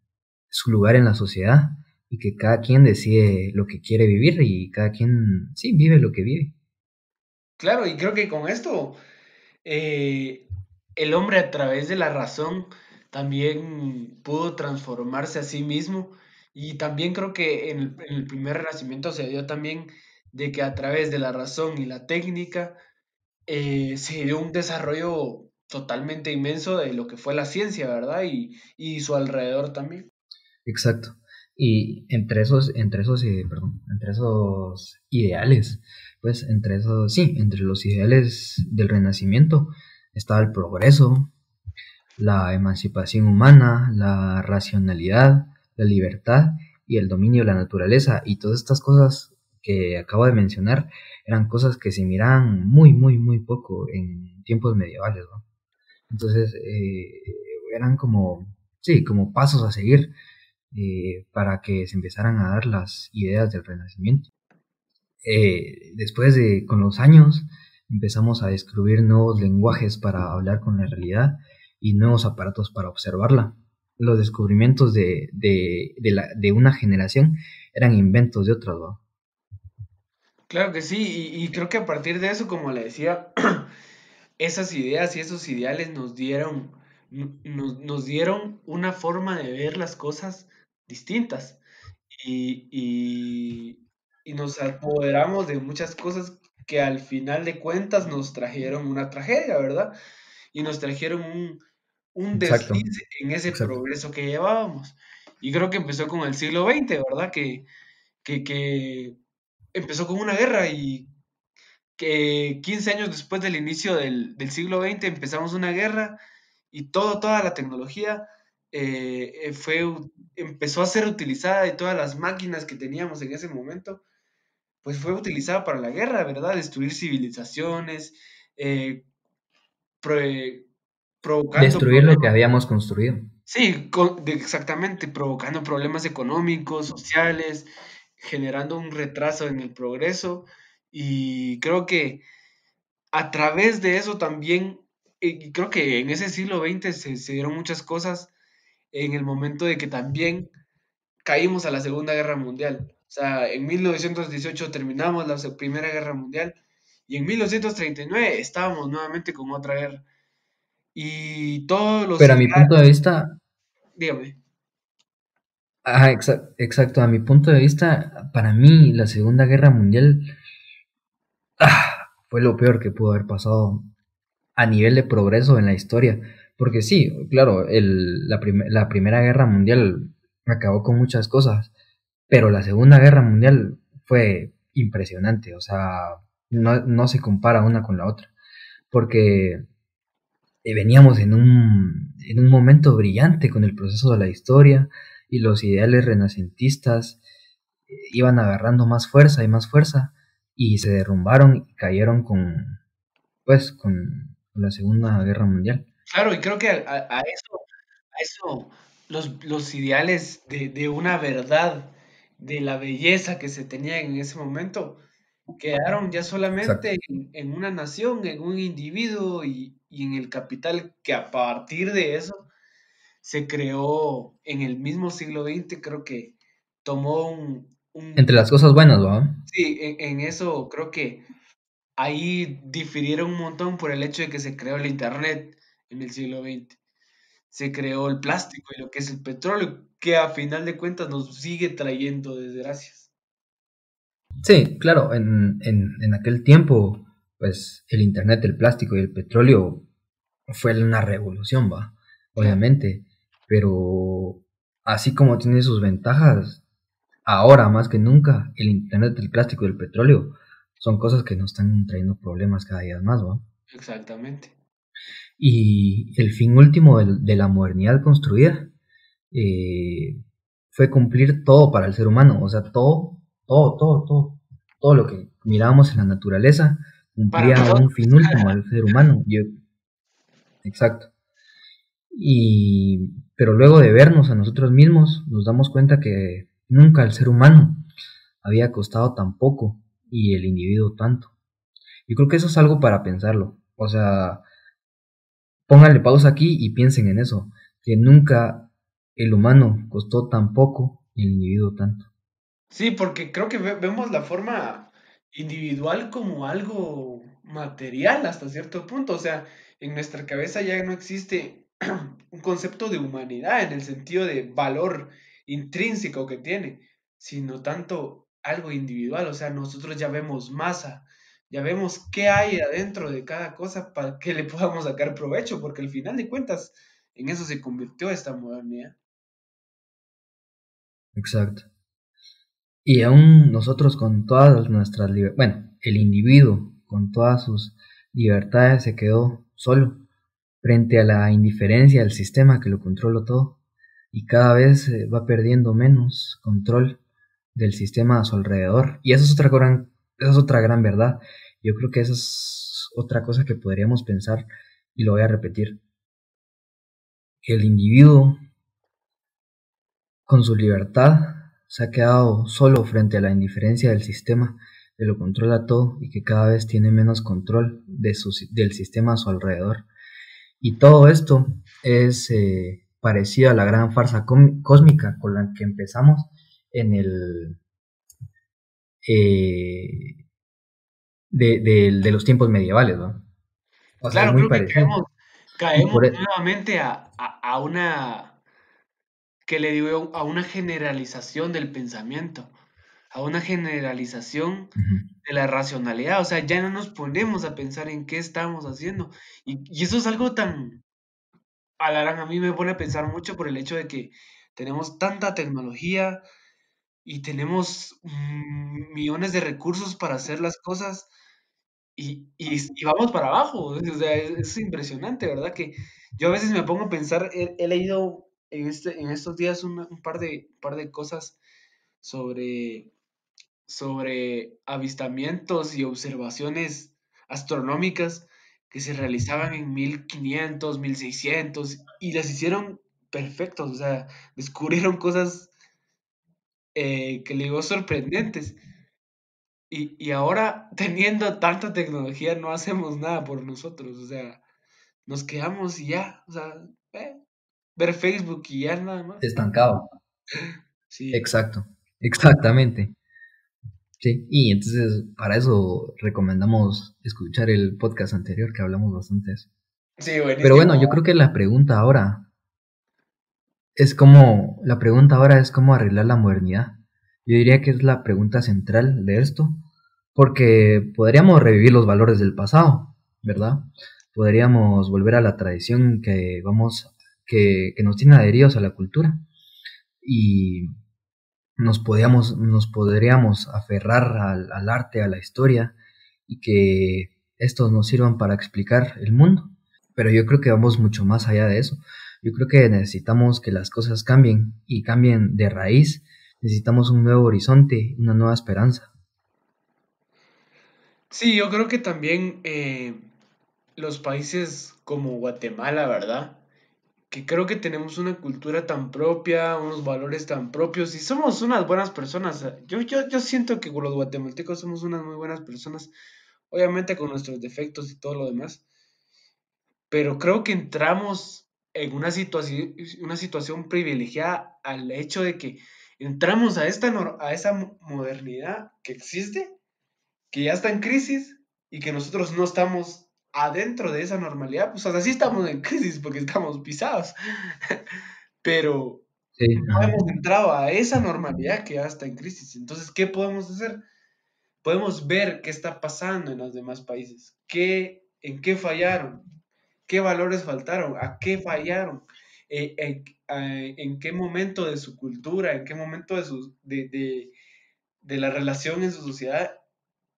S1: su lugar en la sociedad y que cada quien decide lo que quiere vivir y cada quien, sí, vive lo que vive.
S2: Claro, y creo que con esto eh, el hombre a través de la razón también pudo transformarse a sí mismo y también creo que en el primer renacimiento se dio también de que a través de la razón y la técnica se dio un desarrollo totalmente inmenso de lo que fue la ciencia, ¿verdad? Y su alrededor también.
S1: Exacto. Y entre esos ideales, pues entre esos, sí, entre los ideales del Renacimiento estaba el progreso, la emancipación humana, la racionalidad, la libertad y el dominio de la naturaleza. Y todas estas cosas que acabo de mencionar eran cosas que se miraban muy, muy, muy poco en tiempos medievales, ¿no? Entonces, eran como, sí, como pasos a seguir para que se empezaran a dar las ideas del Renacimiento. Después de, con los años, empezamos a descubrir nuevos lenguajes para hablar con la realidad y nuevos aparatos para observarla. Los descubrimientos de una generación eran inventos de otra, ¿no?
S2: Claro que sí, y creo que a partir de eso, como le decía, esas ideas y esos ideales nos dieron una forma de ver las cosas distintas y, y, y nos apoderamos de muchas cosas que al final de cuentas nos trajeron una tragedia, ¿verdad? Y nos trajeron un
S1: Exacto,
S2: desliz en ese
S1: exacto.
S2: progreso que llevábamos. Y creo que empezó con el siglo XX, ¿verdad? Que empezó con una guerra y que 15 años después del inicio del siglo XX empezamos una guerra y toda la tecnología empezó a ser utilizada y todas las máquinas que teníamos en ese momento, pues fue utilizada para la guerra, ¿verdad? Destruir civilizaciones, eh, pro- provocando
S1: Destruir lo que
S2: problemas,
S1: habíamos construido.
S2: sí, exactamente, provocando problemas económicos, sociales, generando un retraso en el progreso y creo que a través de eso también, y creo que en ese siglo XX se dieron muchas cosas en el momento de que también caímos a la Segunda Guerra Mundial. O sea, en 1918 terminamos la Primera Guerra Mundial y en 1939 estábamos nuevamente con otra guerra. Y todos los
S1: Pero a mi
S2: ideales,
S1: punto de vista,
S2: dígame,
S1: ajá, exacto, a mi punto de vista, para mí la Segunda Guerra Mundial fue lo peor que pudo haber pasado a nivel de progreso en la historia. Porque sí, claro, la Primera Guerra Mundial acabó con muchas cosas, pero la Segunda Guerra Mundial fue impresionante, o sea, no se compara una con la otra, porque veníamos en un momento brillante con el proceso de la historia y los ideales renacentistas iban agarrando más fuerza y se derrumbaron y cayeron con la Segunda Guerra Mundial.
S2: claro, y creo que a eso los ideales de una verdad, de la belleza que se tenía en ese momento, quedaron ya
S1: Exacto,
S2: solamente en una nación, en un individuo y en el capital que a partir de eso se creó en el mismo siglo XX, creo que tomó
S1: entre las cosas buenas, ¿va?
S2: sí, en eso creo que ahí difirieron un montón por el hecho de que se creó el Internet en el siglo XX. Se creó el plástico y lo que es el petróleo, que a final de cuentas nos sigue trayendo desgracias.
S1: Sí, claro, en aquel tiempo, pues el internet, el plástico y el petróleo fue una revolución, va,
S2: Claro.
S1: obviamente, pero así como tiene sus ventajas, ahora más que nunca, el internet, el plástico y el petróleo son cosas que nos están trayendo problemas cada día más, va.
S2: Exactamente.
S1: Y el fin último de la modernidad construida eh, fue cumplir todo para el ser humano, o sea, todo todo lo que mirábamos en la naturaleza
S2: Para
S1: cumplía
S2: nosotros,
S1: un fin último al ser humano. Exacto. Pero luego de vernos a nosotros mismos, nos damos cuenta que nunca el ser humano había costado tan poco y el individuo tanto. Yo creo que eso es algo para pensarlo. O sea, pónganle pausa aquí y piensen en eso, que nunca el humano costó tan poco y el individuo tanto.
S2: sí, porque creo que vemos la forma individual como algo material hasta cierto punto. O sea, en nuestra cabeza ya no existe un concepto de humanidad en el sentido de valor intrínseco que tiene, sino tanto algo individual. O sea, nosotros ya vemos masa, ya vemos qué hay adentro de cada cosa para que le podamos sacar provecho, porque al final de cuentas en eso se convirtió esta modernidad.
S1: Exacto. Y aún nosotros con todas nuestras libertades, bueno, el individuo con todas sus libertades se quedó solo frente a la indiferencia del sistema que lo controla todo y cada vez va perdiendo menos control del sistema a su alrededor. Y esa es otra gran verdad. Yo creo que esa es otra cosa que podríamos pensar y lo voy a repetir. El individuo con su libertad se ha quedado solo frente a la indiferencia del sistema que lo controla todo y que cada vez tiene menos control del sistema a su alrededor. Y todo esto es parecido a la gran farsa cósmica con la que empezamos en el de los tiempos medievales, ¿no? O sea, es
S2: Claro,
S1: muy
S2: creo que
S1: parecido. Y
S2: caemos
S1: por
S2: nuevamente a una, que le digo yo, a una generalización del pensamiento, a una generalización
S1: Ujú.
S2: de la racionalidad. O sea, ya no nos ponemos a pensar en qué estamos haciendo. Y eso es algo tan, a mí me pone a pensar mucho por el hecho de que tenemos tanta tecnología y tenemos millones de recursos para hacer las cosas y vamos para abajo. O sea, es impresionante, ¿verdad? Que yo a veces me pongo a pensar, he leído en estos días un par de cosas sobre, sobre avistamientos y observaciones astronómicas que se realizaban en 1500 1600 y las hicieron perfectos, o sea, descubrieron cosas que le digo sorprendentes. Y ahora, teniendo tanta tecnología, no hacemos nada por nosotros, o sea, nos quedamos y ya, o sea, ver Facebook y ya nada más.
S1: Estancado.
S2: Sí,
S1: Exacto. Exactamente. Sí. Y entonces, para eso recomendamos escuchar el podcast anterior que hablamos bastante de eso.
S2: sí,
S1: Pero bueno, yo
S2: buenísimo.
S1: creo que la pregunta ahora es cómo arreglar la modernidad. Yo diría que es la pregunta central de esto, porque podríamos revivir los valores del pasado, ¿verdad? Podríamos volver a la tradición que nos tiene adheridos a la cultura y nos podríamos aferrar al arte, a la historia y que estos nos sirvan para explicar el mundo. Pero yo creo que vamos mucho más allá de eso. Yo creo que necesitamos que las cosas cambien y cambien de raíz. Necesitamos un nuevo horizonte, una nueva esperanza.
S2: Sí, yo creo que también los países como Guatemala, ¿verdad? Que creo que tenemos una cultura tan propia, unos valores tan propios y somos unas buenas personas. Yo siento que los guatemaltecos somos unas muy buenas personas, obviamente con nuestros defectos y todo lo demás, pero creo que entramos en una situación privilegiada al hecho de que entramos a a esa modernidad que existe, que ya está en crisis y que nosotros no estamos adentro de esa normalidad, pues o sea, sí estamos en crisis porque estamos pisados, pero
S1: Sí,
S2: no
S1: ajá.
S2: hemos entrado a esa normalidad que ya está en crisis. Entonces, ¿qué podemos hacer? Podemos ver qué está pasando en los demás países, en qué fallaron, qué valores faltaron, a qué fallaron, en qué momento de su cultura, en qué momento de la relación en su sociedad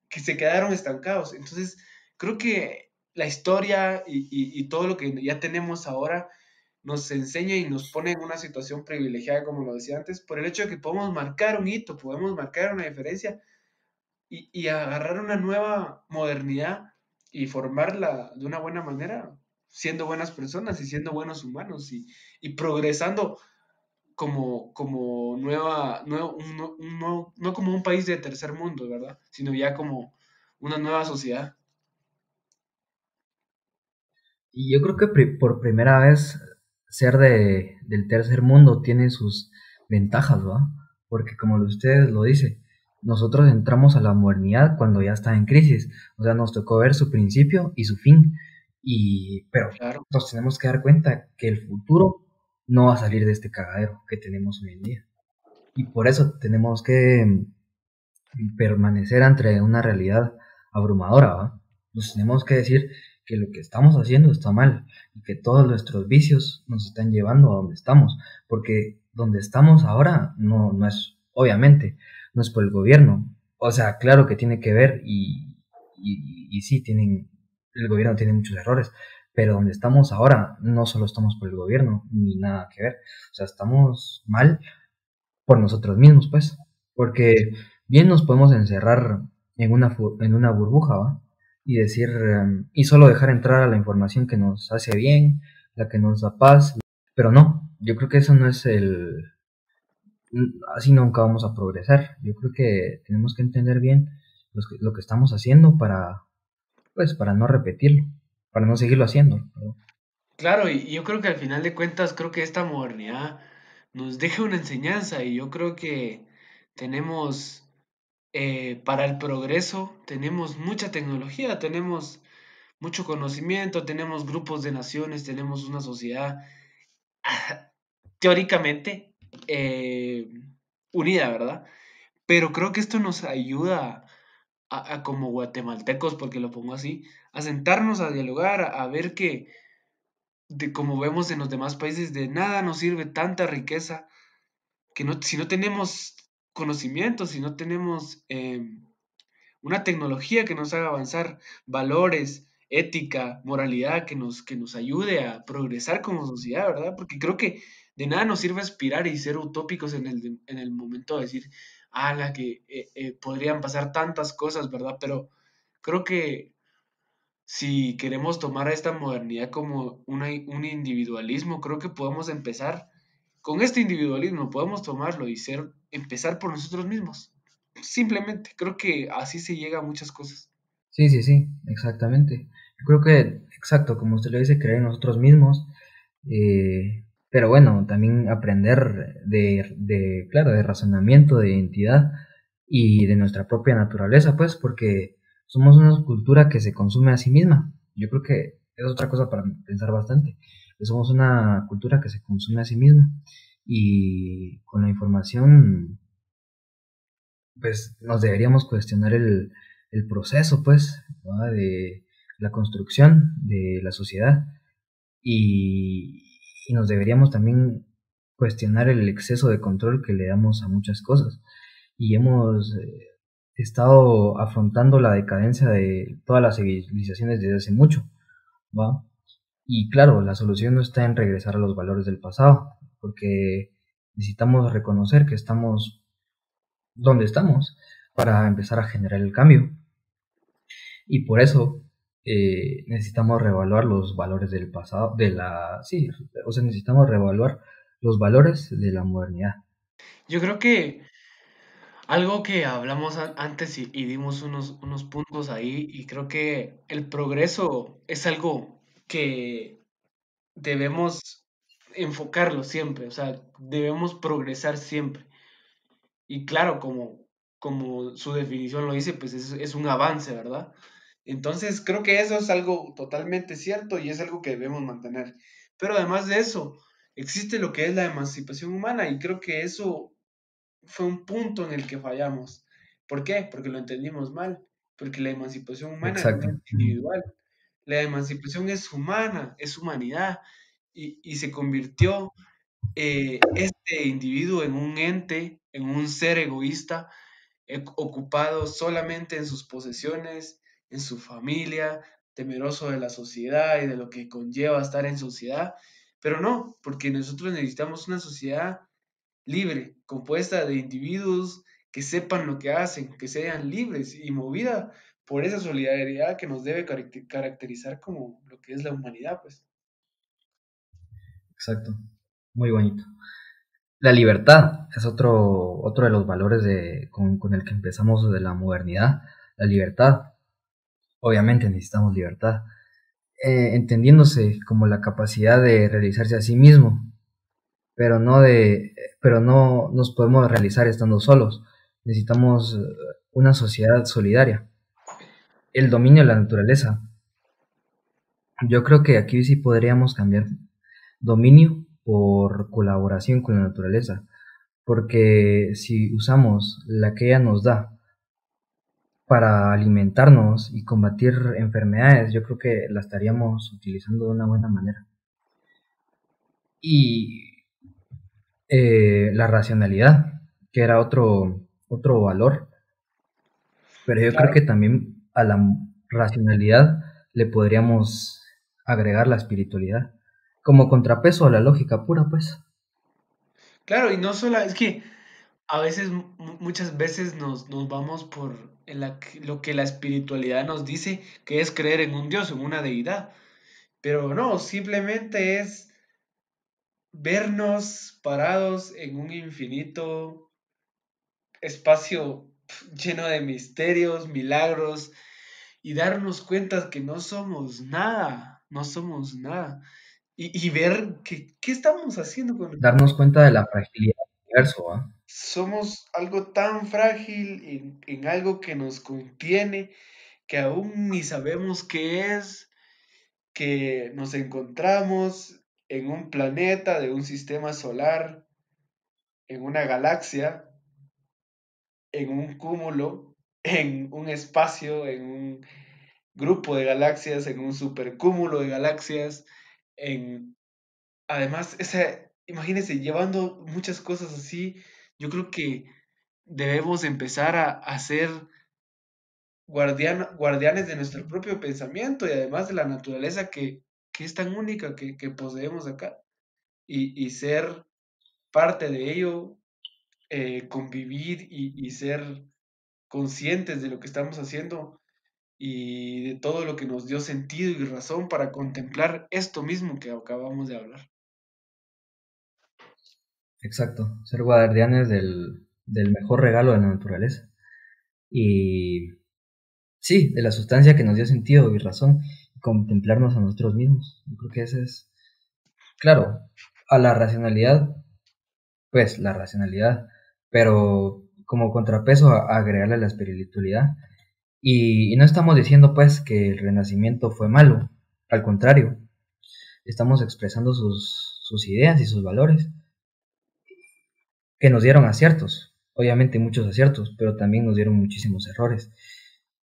S2: que se quedaron estancados. Entonces, creo que la historia y todo lo que ya tenemos ahora nos enseña y nos pone en una situación privilegiada, como lo decía antes, por el hecho de que podemos marcar un hito, podemos marcar una diferencia y agarrar una nueva modernidad y formarla de una buena manera, siendo buenas personas y siendo buenos humanos y progresando como no como un país de tercer mundo, ¿verdad? Sino ya como una nueva sociedad.
S1: Y yo creo que por primera vez ser del tercer mundo tiene sus ventajas, ¿va? Porque como usted lo dice, nosotros entramos a la modernidad cuando ya está en crisis. O sea, nos tocó ver su principio y su fin. Pero
S2: Claro,
S1: nos tenemos que dar cuenta que el futuro no va a salir de este cagadero que tenemos hoy en día. Y por eso tenemos que permanecer ante una realidad abrumadora, ¿va? Nos tenemos que decir que lo que estamos haciendo está mal y que todos nuestros vicios nos están llevando a donde estamos, porque donde estamos ahora no es, obviamente, no es por el gobierno. O sea, claro que tiene que ver y sí, el gobierno tiene muchos errores, pero donde estamos ahora no solo estamos por el gobierno, ni nada que ver. O sea, estamos mal por nosotros mismos, pues. Porque bien nos podemos encerrar en una burbuja, ¿va? Y decir, y solo dejar entrar a la información que nos hace bien, la que nos da paz, pero no, yo creo que eso no es así nunca vamos a progresar. Yo creo que tenemos que entender bien lo que estamos haciendo pues, para no repetirlo, para no seguirlo haciendo, ¿no?
S2: claro, y yo creo que al final de cuentas, creo que esta modernidad nos deja una enseñanza y yo creo que tenemos, para el progreso, tenemos mucha tecnología, tenemos mucho conocimiento, tenemos grupos de naciones, tenemos una sociedad teóricamente eh, unida, ¿verdad? Pero creo que esto nos ayuda a como guatemaltecos, porque lo pongo así, a sentarnos a dialogar, a ver que, de como vemos en los demás países, de nada nos sirve tanta riqueza que no, si no tenemos conocimiento, si no tenemos una tecnología que nos haga avanzar, valores, ética, moralidad, que nos ayude a progresar como sociedad, ¿verdad? Porque creo que de nada nos sirve aspirar y ser utópicos en el momento de decir, la que podrían pasar tantas cosas, ¿verdad? Pero creo que si queremos tomar esta modernidad como un individualismo, creo que podemos empezar con este individualismo, podemos tomarlo y empezar por nosotros mismos. Simplemente, creo que así se llega a muchas cosas.
S1: Sí, sí, sí, exactamente. Yo creo que, exacto, como usted lo dice, creer en nosotros mismos. Pero bueno, también aprender claro, de razonamiento, de identidad y de nuestra propia naturaleza, pues, porque somos una cultura que se consume a sí misma. Yo creo que es otra cosa para pensar bastante. Que somos una cultura que se consume a sí misma y con la información, pues, nos deberíamos cuestionar el proceso, pues, ¿no? De la construcción de la sociedad y nos deberíamos también cuestionar el exceso de control que le damos a muchas cosas. Y hemos estado afrontando la decadencia de todas las civilizaciones desde hace mucho, ¿va? Y claro, la solución no está en regresar a los valores del pasado, porque necesitamos reconocer que estamos donde estamos para empezar a generar el cambio. Y por eso necesitamos reevaluar los valores del pasado, sí, o sea, necesitamos reevaluar los valores de la modernidad.
S2: Yo creo que algo que hablamos antes y dimos unos puntos ahí, y creo que el progreso es algo que debemos enfocarlo siempre, o sea, debemos progresar siempre. Y claro, como su definición lo dice, pues es un avance, ¿verdad? Entonces, creo que eso es algo totalmente cierto y es algo que debemos mantener. Pero además de eso, existe lo que es la emancipación humana y creo que eso fue un punto en el que fallamos. ¿Por qué? Porque lo entendimos mal. Porque la emancipación humana no
S1: Exacto.
S2: es individual. La emancipación es humana, es humanidad y se convirtió este individuo en un ente, en un ser egoísta, ocupado solamente en sus posesiones, en su familia, temeroso de la sociedad y de lo que conlleva estar en sociedad. Pero no, porque nosotros necesitamos una sociedad libre, compuesta de individuos que sepan lo que hacen, que sean libres y movida por esa solidaridad que nos debe caracterizar como lo que es la humanidad, pues.
S1: Exacto, muy bonito. La libertad es otro de los valores con el que empezamos de la modernidad. La libertad, obviamente necesitamos libertad, entendiéndose como la capacidad de realizarse a sí mismo, pero pero no nos podemos realizar estando solos. Necesitamos una sociedad solidaria. El dominio de la naturaleza. Yo creo que aquí sí podríamos cambiar dominio por colaboración con la naturaleza, porque si usamos la que ella nos da para alimentarnos y combatir enfermedades, yo creo que la estaríamos utilizando de una buena manera. Y la racionalidad, que era otro valor, pero yo creo
S2: Claro.
S1: que también a la racionalidad le podríamos agregar la espiritualidad, como contrapeso a la lógica pura, pues.
S2: Claro, y no solo, es que a veces, muchas veces nos vamos por lo que la espiritualidad nos dice, que es creer en un Dios, en una deidad. Pero no, simplemente es vernos parados en un infinito espacio lleno de misterios, milagros, y darnos cuenta que no somos nada, no somos nada. Y ver qué estamos haciendo con
S1: Darnos cuenta de la fragilidad del universo, ¿va?
S2: somos algo tan frágil en algo que nos contiene, que aún ni sabemos qué es, que nos encontramos en un planeta de un sistema solar, en una galaxia, en un cúmulo, en un espacio, en un grupo de galaxias, en un supercúmulo de galaxias, en además, imagínense, llevando muchas cosas así, yo creo que debemos empezar a ser guardianes de nuestro propio pensamiento y además de la naturaleza que es tan única que poseemos acá y ser parte de ello, convivir y ser conscientes de lo que estamos haciendo y de todo lo que nos dio sentido y razón para contemplar esto mismo que acabamos de hablar.
S1: Exacto, ser guardianes del mejor regalo de la naturaleza. Y sí, de la sustancia que nos dio sentido y razón, contemplarnos a nosotros mismos. Yo creo que ese es, claro, a la racionalidad, pues la racionalidad, pero como contrapeso a agregarle la espiritualidad. Y no estamos diciendo pues que el renacimiento fue malo, al contrario, estamos expresando sus ideas y sus valores, que nos dieron aciertos, obviamente muchos aciertos, pero también nos dieron muchísimos errores.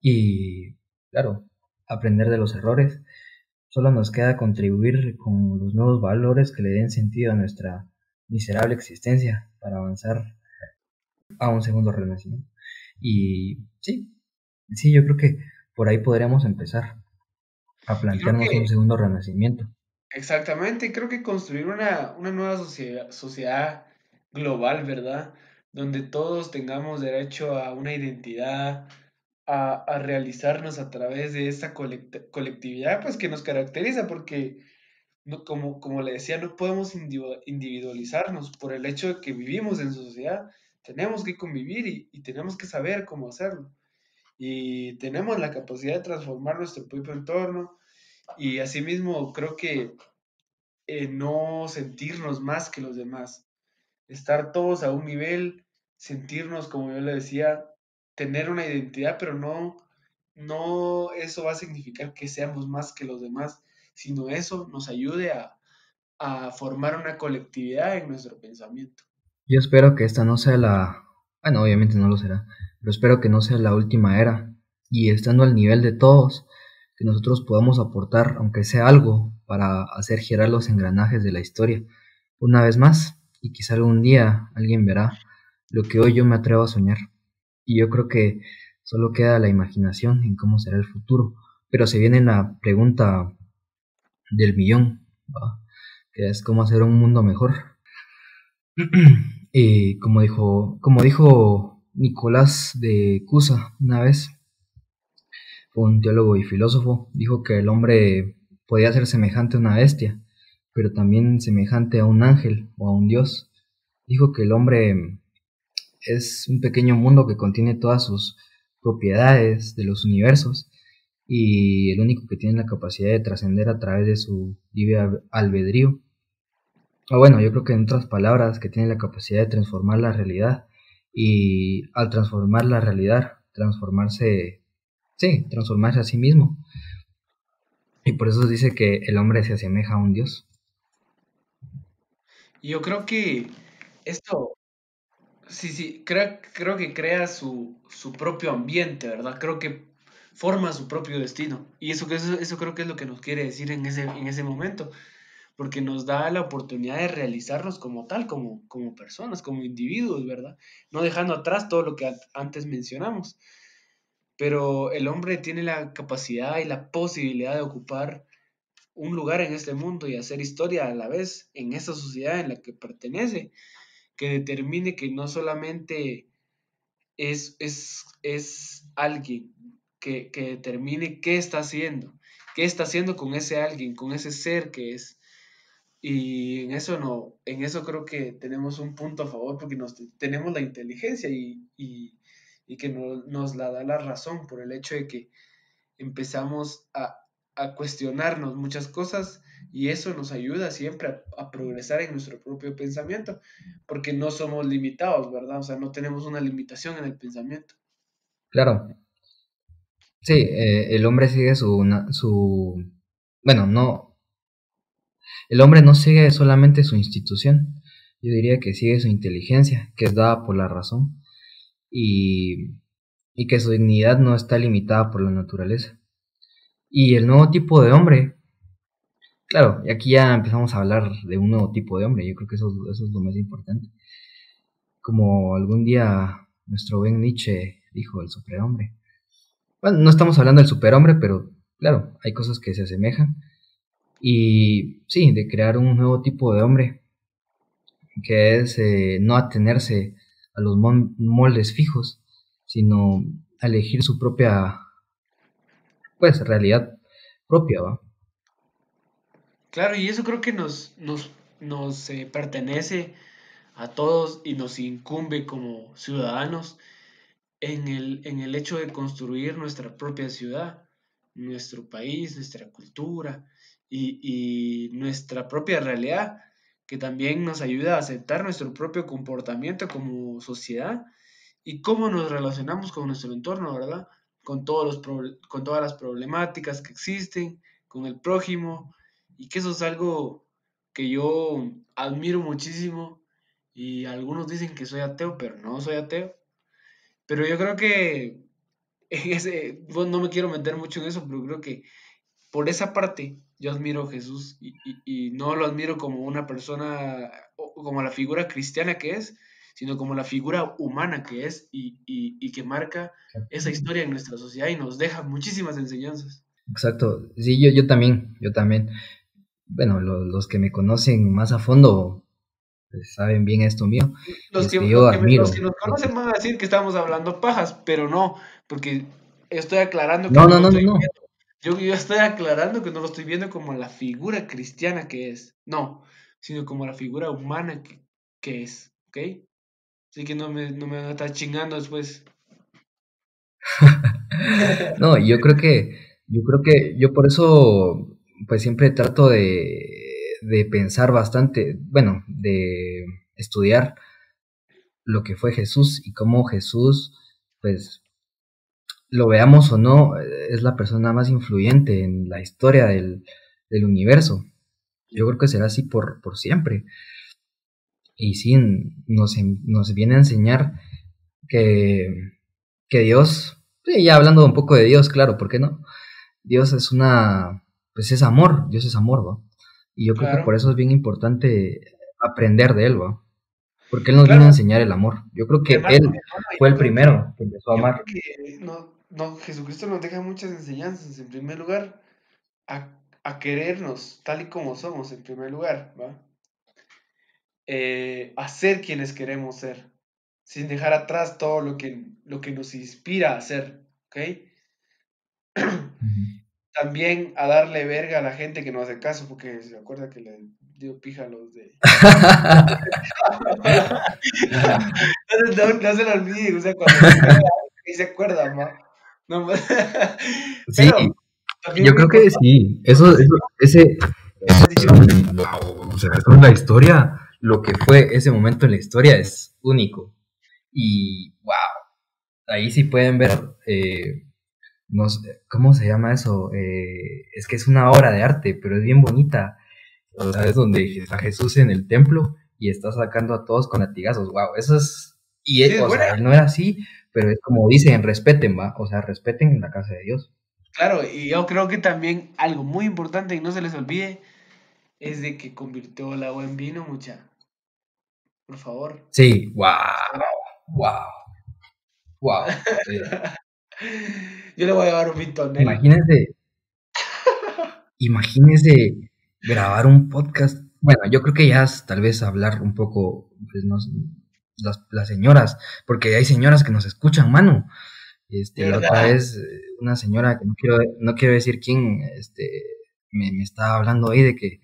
S1: Y claro, aprender de los errores, solo nos queda contribuir con los nuevos valores que le den sentido a nuestra miserable existencia para avanzar a un segundo renacimiento. Y sí, yo creo que por ahí podríamos empezar a
S2: Y creo
S1: plantearnos un
S2: que,
S1: segundo renacimiento.
S2: exactamente, creo que construir una nueva sociedad global, ¿verdad? Donde todos tengamos derecho a una identidad, a realizarnos a través de esta colectividad, pues que nos caracteriza, porque no, como le decía, no podemos individualizarnos por el hecho de que vivimos en sociedad. Tenemos que convivir y tenemos que saber cómo hacerlo. Y tenemos la capacidad de transformar nuestro propio entorno. Y asimismo, creo que no sentirnos más que los demás. Estar todos a un nivel, sentirnos, como yo le decía, tener una identidad, pero no eso va a significar que seamos más que los demás, sino eso nos ayude a formar una colectividad en nuestro pensamiento.
S1: Yo espero que esta no sea bueno, obviamente no lo será, pero espero que no sea la última era y estando al nivel de todos, que nosotros podamos aportar, aunque sea algo, para hacer girar los engranajes de la historia una vez más y quizá algún día alguien verá lo que hoy yo me atrevo a soñar. Y yo creo que solo queda la imaginación en cómo será el futuro, pero se viene la pregunta del millón, ¿va? Que es cómo hacer un mundo mejor. Y como dijo Nicolás de Cusa, una vez, fue un teólogo y filósofo, dijo que el hombre podía ser semejante a una bestia, pero también semejante a un ángel o a un dios. Dijo que el hombre es un pequeño mundo que contiene todas sus propiedades de los universos y el único que tiene la capacidad de trascender a través de su libre albedrío. O bueno, yo creo que en otras palabras, que tiene la capacidad de transformar la realidad y al transformar la realidad, transformarse a sí mismo. Y por eso dice que el hombre se asemeja a un dios.
S2: Y yo creo que esto, sí, creo que crea su propio ambiente, ¿verdad? Creo que forma su propio destino. Y eso creo que es lo que nos quiere decir en ese momento, porque nos da la oportunidad de realizarnos como tal, como personas, como individuos, ¿verdad? No dejando atrás todo lo que antes mencionamos. Pero el hombre tiene la capacidad y la posibilidad de ocupar un lugar en este mundo y hacer historia a la vez en esa sociedad en la que pertenece, que determine que no solamente es alguien, que determine qué está haciendo con ese alguien, con ese ser que es. Y en eso no, en eso creo que tenemos un punto a favor porque tenemos la inteligencia y que nos la da la razón por el hecho de que empezamos a cuestionarnos muchas cosas y eso nos ayuda siempre a progresar en nuestro propio pensamiento, porque no somos limitados, ¿verdad? O sea, no tenemos una limitación en el pensamiento.
S1: Claro, sí, el hombre sigue bueno, no, el hombre no sigue solamente su institución, yo diría que sigue su inteligencia, que es dada por la razón, y, y que su dignidad no está limitada por la naturaleza. Y el nuevo tipo de hombre, claro, y aquí ya empezamos a hablar de un nuevo tipo de hombre, yo creo que eso es lo más importante. Como algún día nuestro buen Nietzsche dijo, el superhombre. Bueno, no estamos hablando del superhombre, pero claro, hay cosas que se asemejan. Y sí, de crear un nuevo tipo de hombre, que es no atenerse a los moldes fijos, sino a elegir su propia, pues, realidad propia, ¿va?
S2: Claro, y eso creo que nos pertenece a todos y nos incumbe como ciudadanos en el hecho de construir nuestra propia ciudad, nuestro país, nuestra cultura y nuestra propia realidad, que también nos ayuda a aceptar nuestro propio comportamiento como sociedad y cómo nos relacionamos con nuestro entorno, ¿verdad? Con todas las problemáticas que existen, con el prójimo, y que eso es algo que yo admiro muchísimo y algunos dicen que soy ateo, pero no soy ateo. Pero yo creo que bueno, no me quiero meter mucho en eso, pero creo que por esa parte yo admiro a Jesús y no lo admiro como una persona o como la figura cristiana que es, sino como la figura humana que es y que marca esa historia en nuestra sociedad y nos deja muchísimas enseñanzas.
S1: Exacto, sí, yo también. Bueno, los que me conocen más a fondo pues, saben bien esto mío, y es que yo
S2: Los que
S1: admiro
S2: nos
S1: lo que...
S2: conocen van a decir que estamos hablando pajas, pero no, porque estoy aclarando que
S1: No,
S2: no
S1: no,
S2: lo
S1: no, no,
S2: estoy
S1: no.
S2: viendo. Yo estoy aclarando que no lo estoy viendo como la figura cristiana que es, no, sino como la figura humana que es, ¿ok? Así que no me van a estar chingando después.
S1: No, yo por eso, pues siempre trato de pensar bastante, bueno, de estudiar lo que fue Jesús y cómo Jesús, pues, lo veamos o no, es la persona más influyente en la historia del universo. Yo creo que será así por siempre. Y sí, nos viene a enseñar que, que Dios, sí, ya hablando un poco de Dios, claro, ¿por qué no? Dios es pues es amor, Dios es amor, ¿va? Y yo creo que por
S2: Claro,
S1: eso es bien importante aprender de Él, ¿va? Porque Él nos vino a
S2: claro.
S1: enseñar el amor. Yo creo
S2: Y
S1: que
S2: hermano,
S1: Él
S2: hermano,
S1: fue el primero que empezó a
S2: yo creo
S1: amar.
S2: que Jesucristo nos deja muchas enseñanzas. En primer lugar, a querernos tal y como somos, en primer lugar, ¿va? A ser quienes queremos ser. sin dejar atrás todo lo que nos inspira a hacer, ¿ok?
S1: Ujú.
S2: También a darle verga a la gente que no hace caso, porque se acuerda que le dio pija a los de... No se lo olvide, o sea, cuando le pega, ahí se acuerda, ma. No,
S1: Sí,
S2: pero también
S1: yo
S2: muy
S1: creo que
S2: importante
S1: sí. Wow, o sea, eso es la historia. Lo que fue ese momento en la historia es único. Y wow, ahí sí pueden ver, no sé, ¿cómo se llama eso? Es que es una obra de arte, pero es bien bonita. O sea, es donde está Jesús en el templo y está sacando a todos con latigazos. Wow, eso es. Y,
S2: sí, es
S1: o
S2: buena,
S1: sea, él no era así, pero es como dicen, respeten, va. O sea, respeten la casa de Dios.
S2: claro, y yo creo que también algo muy importante y no se les olvide es de que convirtió el agua en vino, mucha. Por favor.
S1: Sí, wow, wow, wow.
S2: Yo le voy a llevar un bitonel.
S1: Imagínense, imagínense grabar un podcast. Bueno, yo creo que ya es tal vez hablar un poco, pues, no sé, las señoras, porque hay señoras que nos escuchan, mano. La otra
S2: ¿Verdad?
S1: vez, una señora que no quiero decir quién, me estaba hablando ahí de que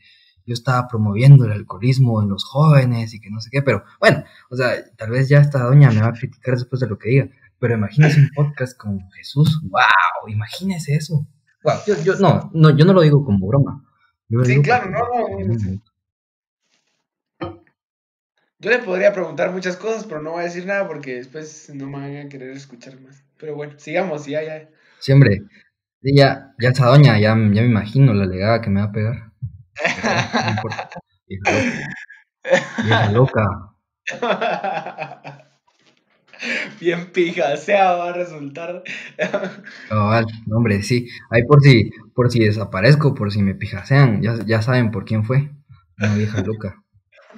S1: yo estaba promoviendo el alcoholismo en los jóvenes y que no sé qué, pero bueno, o sea, tal vez ya esta doña me va a criticar después de lo que diga, pero imagínese un podcast con Jesús, wow, imagínese eso. Wow, yo no lo digo como broma, yo lo
S2: Sí,
S1: digo
S2: claro,
S1: porque
S2: no, no,
S1: es
S2: no,
S1: bien
S2: sí.
S1: bonito.
S2: Yo le podría preguntar muchas cosas, pero no voy a decir nada porque después no me van a querer escuchar más. Pero bueno, sigamos, ya, ya.
S1: Sí, hombre, sí, ya esa doña, ya me imagino la legada que me va a pegar, pero bueno, no importa, vieja loca, vieja loca.
S2: Bien pijaseado va a resultar.
S1: Cabal, no, hombre, sí. Ahí por si desaparezco, por si me pijasean, ya saben por quién fue. Una vieja loca.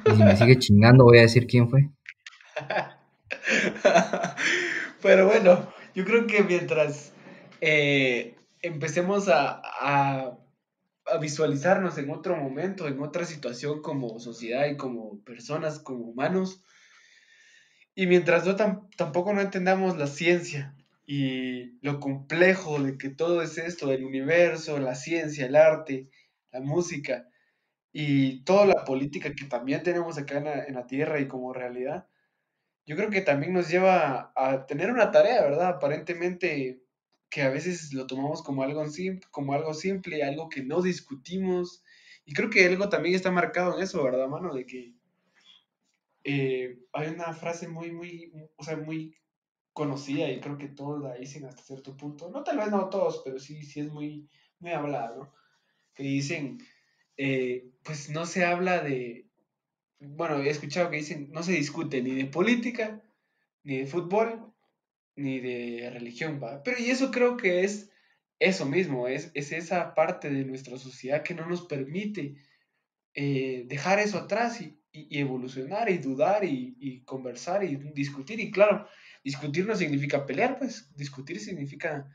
S1: Y si me sigue chingando, voy a decir quién fue.
S2: Pero bueno, yo creo que mientras empecemos a visualizarnos en otro momento, en otra situación como sociedad y como personas, como humanos, y mientras tampoco no entendamos la ciencia y lo complejo de que todo es esto, el universo, la ciencia, el arte, la música y toda la política que también tenemos acá en la Tierra y como realidad, yo creo que también nos lleva a tener una tarea, ¿verdad? Aparentemente que a veces lo tomamos como algo simple, algo que no discutimos. Y creo que algo también está marcado en eso, ¿verdad, mano? De que hay una frase o sea, muy conocida y creo que todos la dicen hasta cierto punto. No, tal vez no todos, pero sí, sí es muy hablada, ¿no? Que dicen, pues no se habla de, bueno, he escuchado que dicen, no se discute ni de política, ni de fútbol, ni de religión, ¿va? Pero y eso creo que es eso mismo, es esa parte de nuestra sociedad que no nos permite dejar eso atrás y evolucionar y dudar y conversar y discutir. Y claro, discutir no significa pelear, pues discutir significa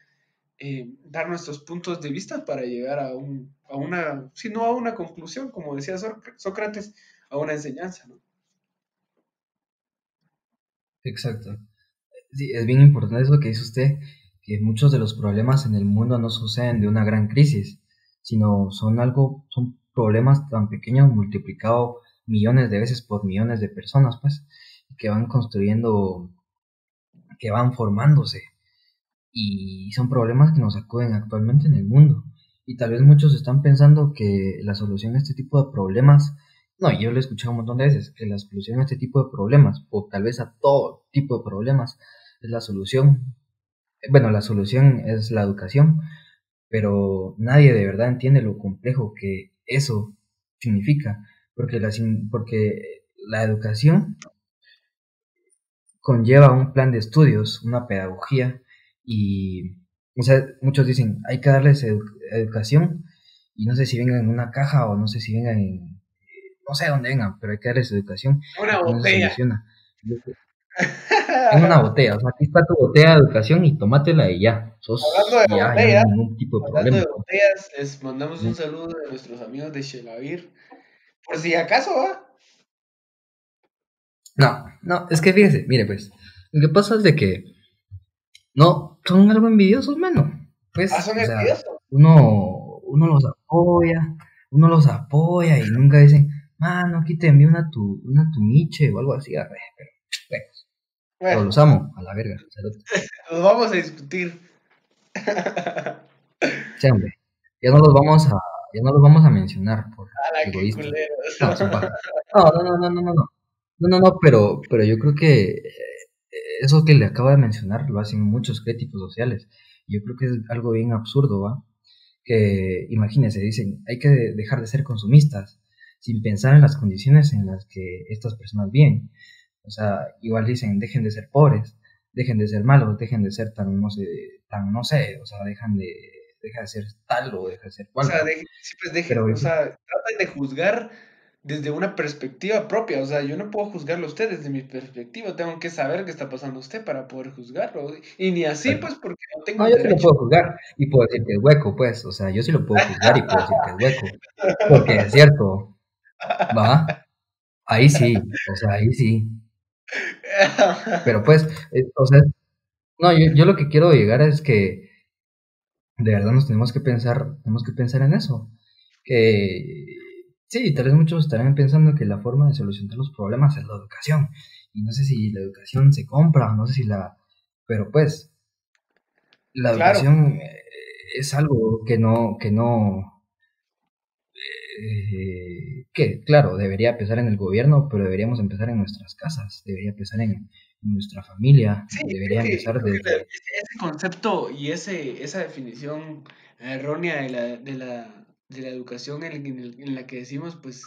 S2: dar nuestros puntos de vista para llegar a una, si no a una conclusión, como decía Sócrates, a una enseñanza, ¿no?
S1: Exacto. Sí, es bien importante eso que dice usted, que muchos de los problemas en el mundo no suceden de una gran crisis, sino son problemas tan pequeños multiplicados millones de veces por millones de personas, pues, que van construyendo, que van formándose. Y son problemas que nos acuden actualmente en el mundo. Y tal vez muchos están pensando que la solución a este tipo de problemas, no, yo lo he escuchado un montón de veces, que la solución a este tipo de problemas, o tal vez a todo tipo de problemas, es la solución. Bueno, la solución es la educación, pero nadie de verdad entiende lo complejo que eso significa, porque la educación conlleva un plan de estudios, una pedagogía y, o sea, muchos dicen, hay que darles educación y no sé si vengan en una caja o no sé si vengan en, no sé dónde vengan, pero hay que darles educación
S2: Una
S1: y con eso se
S2: botella.
S1: soluciona. En una botella, o sea, aquí está tu botella de educación y tómatela y ya,
S2: Hablando de
S1: ya no hay
S2: botellas,
S1: ningún tipo de
S2: hablando de
S1: problema.
S2: botellas, les mandamos un saludo de nuestros amigos de Shelavir. Por si acaso, ¿va?
S1: No, no, es que fíjese, mire pues, lo que pasa es de que no, son algo envidiosos, mano.
S2: Ah,
S1: Pues,
S2: son
S1: o sea,
S2: envidiosos.
S1: uno los apoya y nunca dicen, mano, aquí te envío una tu miche o algo así, arre, pero, bueno, pero
S2: Bueno,
S1: los amo, a la verga, salud.
S2: los vamos a discutir.
S1: Sí, hombre, ya no los vamos a, ya no los vamos a mencionar por
S2: ¡Hala, qué
S1: egoístas.
S2: culeros!
S1: No, son pajas. No, no, no, no, no, no, no. No, no, no, pero yo creo que eso que le acabo de mencionar lo hacen muchos críticos sociales. Yo creo que es algo bien absurdo, ¿va? Que imagínense, dicen, hay que dejar de ser consumistas sin pensar en las condiciones en las que estas personas viven. O sea, igual dicen, dejen de ser pobres, dejen de ser malos, dejen de ser tan, no sé, o sea, deja de ser tal o deja de ser
S2: O
S1: cual,
S2: sea,
S1: ¿va?
S2: siempre
S1: Pero
S2: o sea, traten de juzgar desde una perspectiva propia. O sea, yo no puedo juzgarlo a usted desde mi perspectiva. Tengo que saber qué está pasando usted para poder juzgarlo. Y ni así, pues, porque no tengo
S1: no,
S2: el
S1: yo sí lo
S2: derecho.
S1: puedo juzgar y puedo decir que es hueco, pues, o sea, yo sí lo puedo juzgar y puedo decir que es hueco, porque es cierto, ¿va? Ahí sí, o sea, ahí sí. Pero pues, o sea, no, yo lo que quiero llegar es que de verdad nos tenemos que pensar en eso. Que sí, tal vez muchos estarán pensando que la forma de solucionar los problemas es la educación. Y no sé si la educación se compra, no sé si la... Pero pues, la
S2: Claro,
S1: educación es algo que claro, debería empezar en el gobierno, pero deberíamos empezar en nuestras casas, debería empezar en nuestra familia,
S2: sí,
S1: debería empezar
S2: creo que
S1: desde...
S2: ese concepto y esa definición errónea de la educación en la que decimos, pues,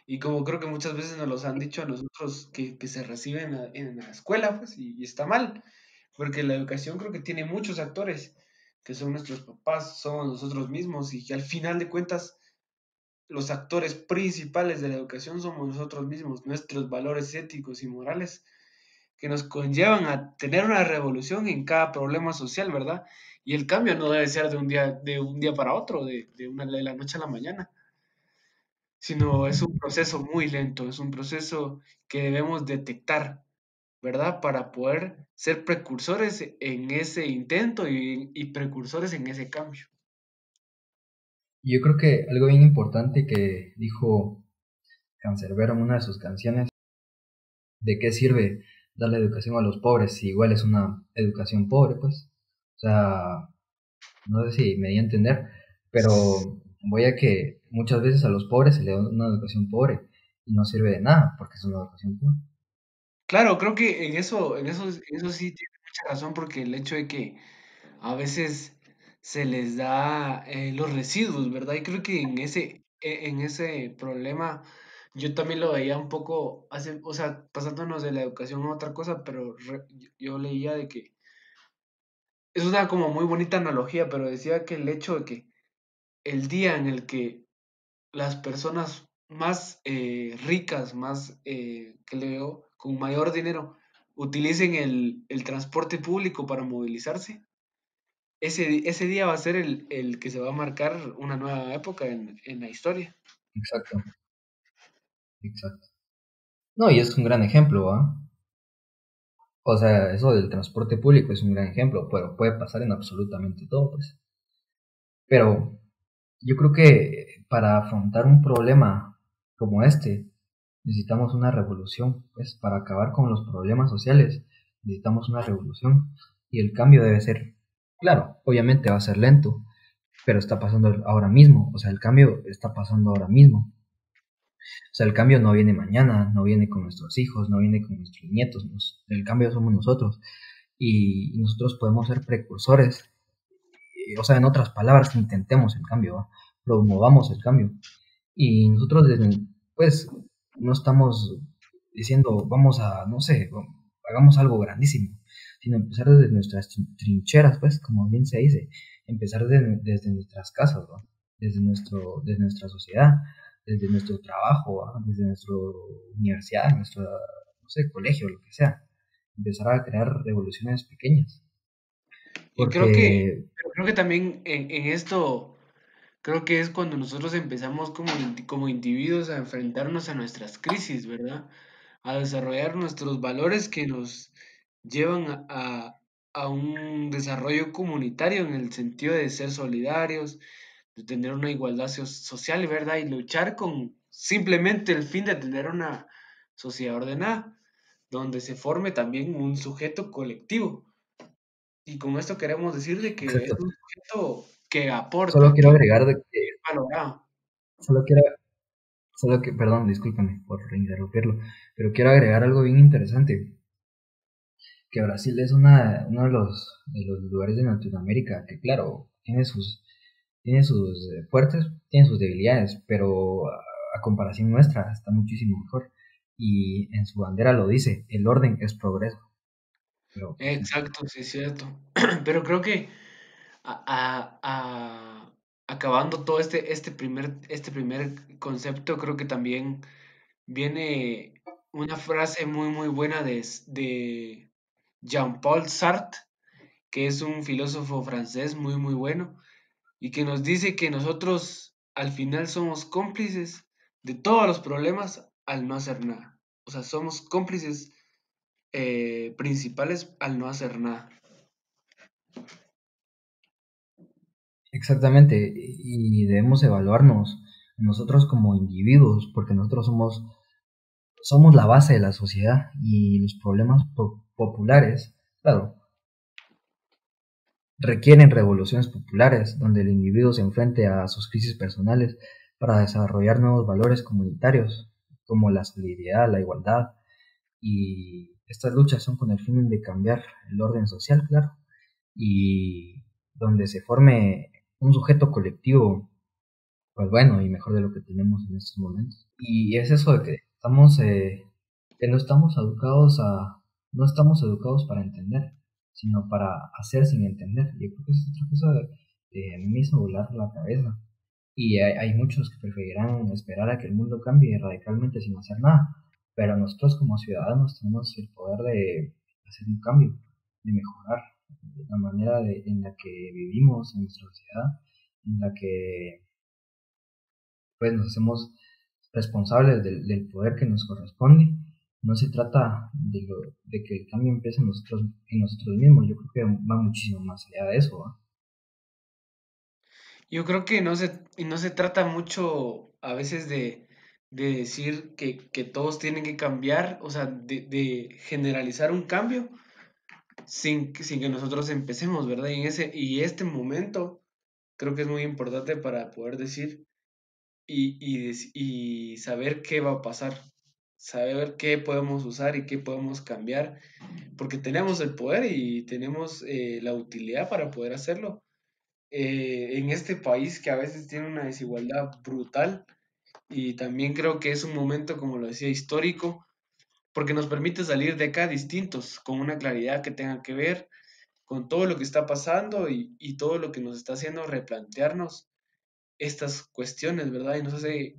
S2: y como creo que muchas veces nos los han dicho a nosotros que se reciben en la escuela, pues, y está mal, porque la educación creo que tiene muchos actores, que son nuestros papás, somos nosotros mismos, y que al final de cuentas los actores principales de la educación somos nosotros mismos, nuestros valores éticos y morales que nos conllevan a tener una revolución en cada problema social, ¿verdad? Y el cambio no debe ser de un día para otro, de la noche a la mañana, sino es un proceso muy lento, es un proceso que debemos detectar, ¿verdad? Para poder ser precursores en ese intento y precursores en ese cambio.
S1: Yo creo que algo bien importante que dijo Canserbero en una de sus canciones, ¿de qué sirve darle educación a los pobres si igual es una educación pobre, pues? O sea, no sé si me di a entender, pero voy a que muchas veces a los pobres se le da una educación pobre y no sirve de nada porque es una educación pobre.
S2: Claro, creo que en eso sí tiene mucha razón, porque el hecho de que a veces se les da los residuos, ¿verdad? Y creo que en ese problema yo también lo veía un poco, o sea, pasándonos de la educación a otra cosa, pero yo leía de que es una como muy bonita analogía, pero decía que el hecho de que el día en el que las personas más ricas, más que le veo, con mayor dinero, utilicen el transporte público para movilizarse, ese día va a ser el que se va a marcar una nueva época en la historia.
S1: Exacto, exacto. No, y es un gran ejemplo, ¿ah? O sea, eso del transporte público es un gran ejemplo, pero puede pasar en absolutamente todo, pues. Pero yo creo que para afrontar un problema como este, necesitamos una revolución, pues para acabar con los problemas sociales, necesitamos una revolución y el cambio debe ser, claro, obviamente va a ser lento, pero está pasando ahora mismo, o sea, el cambio está pasando ahora mismo. O sea, el cambio no viene mañana, no viene con nuestros hijos, no viene con nuestros nietos, el cambio somos nosotros y nosotros podemos ser precursores, o sea, en otras palabras, intentemos el cambio, ¿va? Promovamos el cambio. Y nosotros, pues, no estamos diciendo, vamos a, no sé, hagamos algo grandísimo, sino empezar desde nuestras trincheras, pues, como bien se dice, empezar desde nuestras casas, ¿va? Desde nuestra sociedad, desde nuestro trabajo, ¿va? Desde nuestra universidad, nuestro, no sé, colegio, lo que sea, empezar a crear revoluciones pequeñas,
S2: Y
S1: porque,
S2: pero creo que también en esto, creo que es cuando nosotros empezamos como individuos a enfrentarnos a nuestras crisis, ¿verdad? a desarrollar nuestros valores que nos llevan a un desarrollo comunitario en el sentido de ser solidarios, de tener una igualdad social, ¿verdad? Y luchar con simplemente el fin de tener una sociedad ordenada, donde se forme también un sujeto colectivo. Y con esto queremos decir de que es
S1: Exacto.
S2: un sujeto que
S1: Solo
S2: aporta,
S1: quiero
S2: que
S1: agregar de que,
S2: es valorado.
S1: solo quiero, perdón, discúlpame por interrumpirlo, pero quiero agregar algo bien interesante, que Brasil es uno de los lugares de Latinoamérica que, claro, tiene sus fuertes, tiene sus debilidades, pero a comparación nuestra está muchísimo mejor. Y en su bandera lo dice, el orden es progreso. Pero pues sí.
S2: Exacto, sí es cierto. Pero creo que acabando todo este primer concepto, creo que también viene una frase muy, muy buena de Jean-Paul Sartre, que es un filósofo francés muy, muy bueno, y que nos dice que nosotros al final somos cómplices de todos los problemas al no hacer nada. O sea, somos cómplices principales al no hacer nada.
S1: Exactamente, y debemos evaluarnos nosotros como individuos, porque nosotros somos la base de la sociedad y los problemas populares, claro, requieren revoluciones populares donde el individuo se enfrente a sus crisis personales para desarrollar nuevos valores comunitarios como la solidaridad, la igualdad, y estas luchas son con el fin de cambiar el orden social, claro, y donde se forme un sujeto colectivo, pues bueno, y mejor de lo que tenemos en estos momentos. Y es eso de que que no estamos educados para entender, sino para hacer sin entender. Yo creo que esa es otra cosa de a mí me hizo volar la cabeza. Y hay muchos que preferirán esperar a que el mundo cambie radicalmente sin hacer nada, pero nosotros como ciudadanos tenemos el poder de hacer un cambio, de mejorar la manera en la que vivimos en nuestra sociedad, en la que pues nos hacemos responsables del poder que nos corresponde. No se trata de que el cambio empiece en nosotros mismos, yo creo que va muchísimo más allá de eso, ¿va?
S2: Yo creo que no se trata mucho a veces de decir que todos tienen que cambiar, o sea, de generalizar un cambio sin que nosotros empecemos, ¿verdad? Y este momento creo que es muy importante para poder decir y saber qué va a pasar, saber qué podemos usar y qué podemos cambiar, porque tenemos el poder y tenemos la utilidad para poder hacerlo en este país que a veces tiene una desigualdad brutal y también creo que es un momento, como lo decía, histórico, porque nos permite salir de acá distintos, con una claridad que tenga que ver con todo lo que está pasando y todo lo que nos está haciendo replantearnos estas cuestiones, ¿verdad? Y nos hace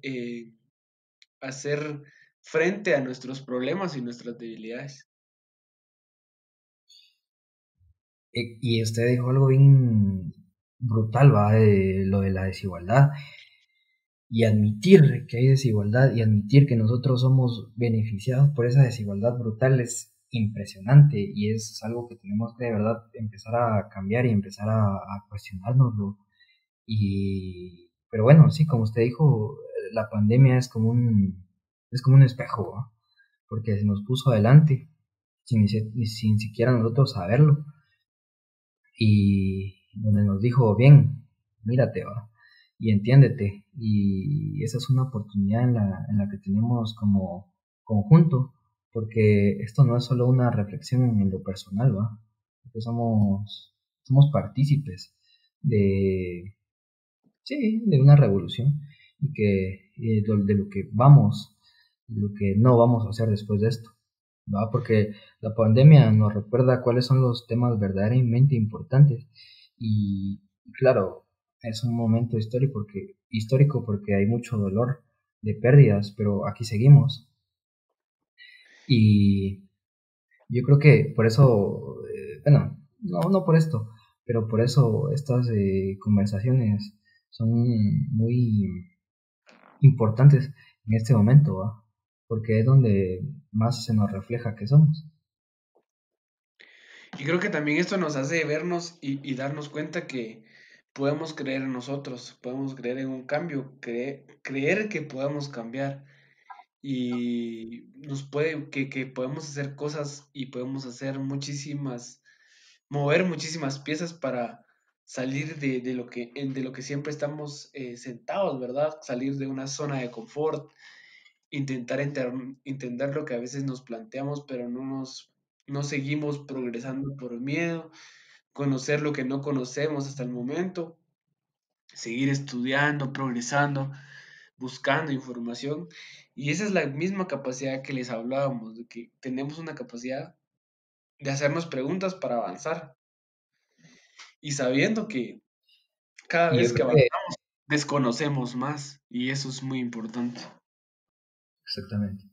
S2: hacer frente a nuestros problemas y nuestras debilidades.
S1: Y usted dijo algo bien brutal, va, de lo de la desigualdad. Y admitir que hay desigualdad y admitir que nosotros somos beneficiados por esa desigualdad brutal es impresionante y es algo que tenemos que de verdad empezar a cambiar y empezar a cuestionárnoslo. Pero bueno, sí, como usted dijo, la pandemia es como un espejo, ¿va? Porque se nos puso adelante sin siquiera nosotros saberlo y donde nos dijo, bien, mírate, va, y entiéndete, y esa es una oportunidad en la que tenemos como conjunto, porque esto no es solo una reflexión en lo personal, va, porque somos partícipes de, sí, de una revolución, y de lo que vamos, de lo que no vamos a hacer después de esto. ¿Va? Porque la pandemia nos recuerda cuáles son los temas verdaderamente importantes y claro, es un momento histórico porque hay mucho dolor de pérdidas, pero aquí seguimos y yo creo que por eso, bueno, no por esto, pero por eso estas conversaciones son muy importantes en este momento, ¿va? porque es donde más se nos refleja que somos.
S2: Y creo que también esto nos hace vernos y darnos cuenta que podemos creer en nosotros, podemos creer en un cambio, creer que podemos cambiar y que podemos hacer cosas y podemos hacer mover muchísimas piezas para salir de lo que siempre estamos sentados, ¿verdad? Salir de una zona de confort, entender lo que a veces nos planteamos, pero no seguimos progresando por miedo, conocer lo que no conocemos hasta el momento, seguir estudiando, progresando, buscando información. Y esa es la misma capacidad que les hablábamos, de que tenemos una capacidad de hacernos preguntas para avanzar y sabiendo que cada
S1: Y yo
S2: vez que
S1: creo que,
S2: avanzamos desconocemos más y eso es muy importante.
S1: exactamente,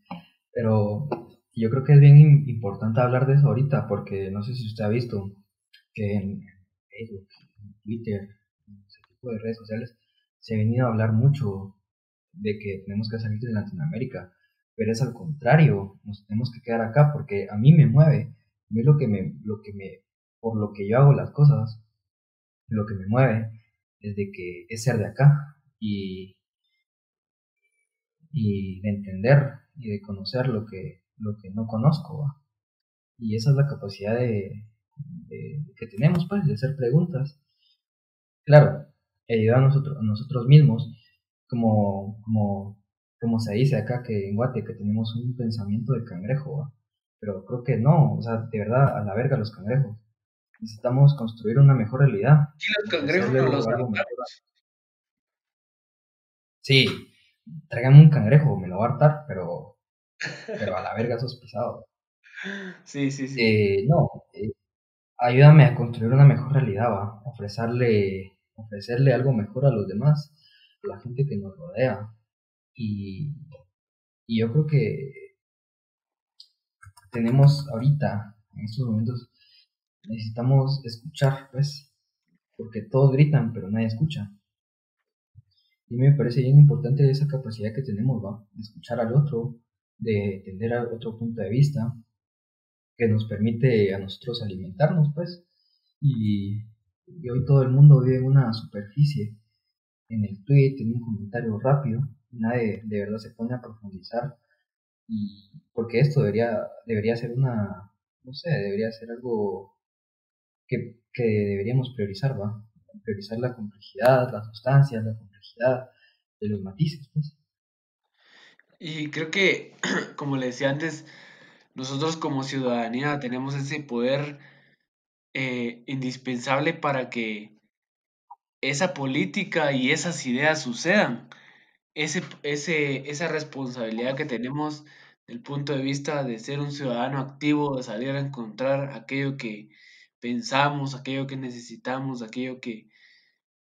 S1: pero yo creo que es bien importante hablar de eso ahorita, porque no sé si usted ha visto que en Facebook, en Twitter, en ese tipo de redes sociales, se ha venido a hablar mucho de que tenemos que salir de Latinoamérica, pero es al contrario, nos tenemos que quedar acá porque a mí me mueve, a mí por lo que yo hago las cosas, lo que me mueve es de que es ser de acá y de entender y de conocer lo que no conozco, ¿va? Y esa es la capacidad que tenemos, pues, de hacer preguntas. Claro, ayudar a nosotros mismos, como, como, como se dice acá que en Guate, que tenemos un pensamiento de cangrejo, ¿va? Pero creo que no, o sea, de verdad, a la verga los cangrejos. Necesitamos construir una mejor realidad,
S2: Y los cangrejos
S1: ofrecerle
S2: no los
S1: algo mejor.
S2: hartamos.
S1: Sí, tráigame un cangrejo, me lo va a hartar, pero a la verga sos pesado.
S2: Sí, sí, sí.
S1: No, ayúdame a construir una mejor realidad, va. Ofrecerle algo mejor a los demás, a la gente que nos rodea. Y, y yo creo que tenemos ahorita, en estos momentos, necesitamos escuchar, pues, porque todos gritan, pero nadie escucha. Y a mí me parece bien importante esa capacidad que tenemos, va, de escuchar al otro, de entender a otro punto de vista, que nos permite a nosotros alimentarnos, pues. Y, y hoy todo el mundo vive en una superficie, en el tweet, en un comentario rápido, y nadie de verdad se pone a profundizar. Y porque esto debería ser no sé, debería ser algo que deberíamos priorizar, ¿va? Priorizar la complejidad, las sustancias, la complejidad de los matices, pues.
S2: Y creo que, como le decía antes, nosotros como ciudadanía tenemos ese poder indispensable para que esa política y esas ideas sucedan. Esa responsabilidad que tenemos del punto de vista de ser un ciudadano activo, de salir a encontrar aquello que pensamos, aquello que necesitamos, aquello que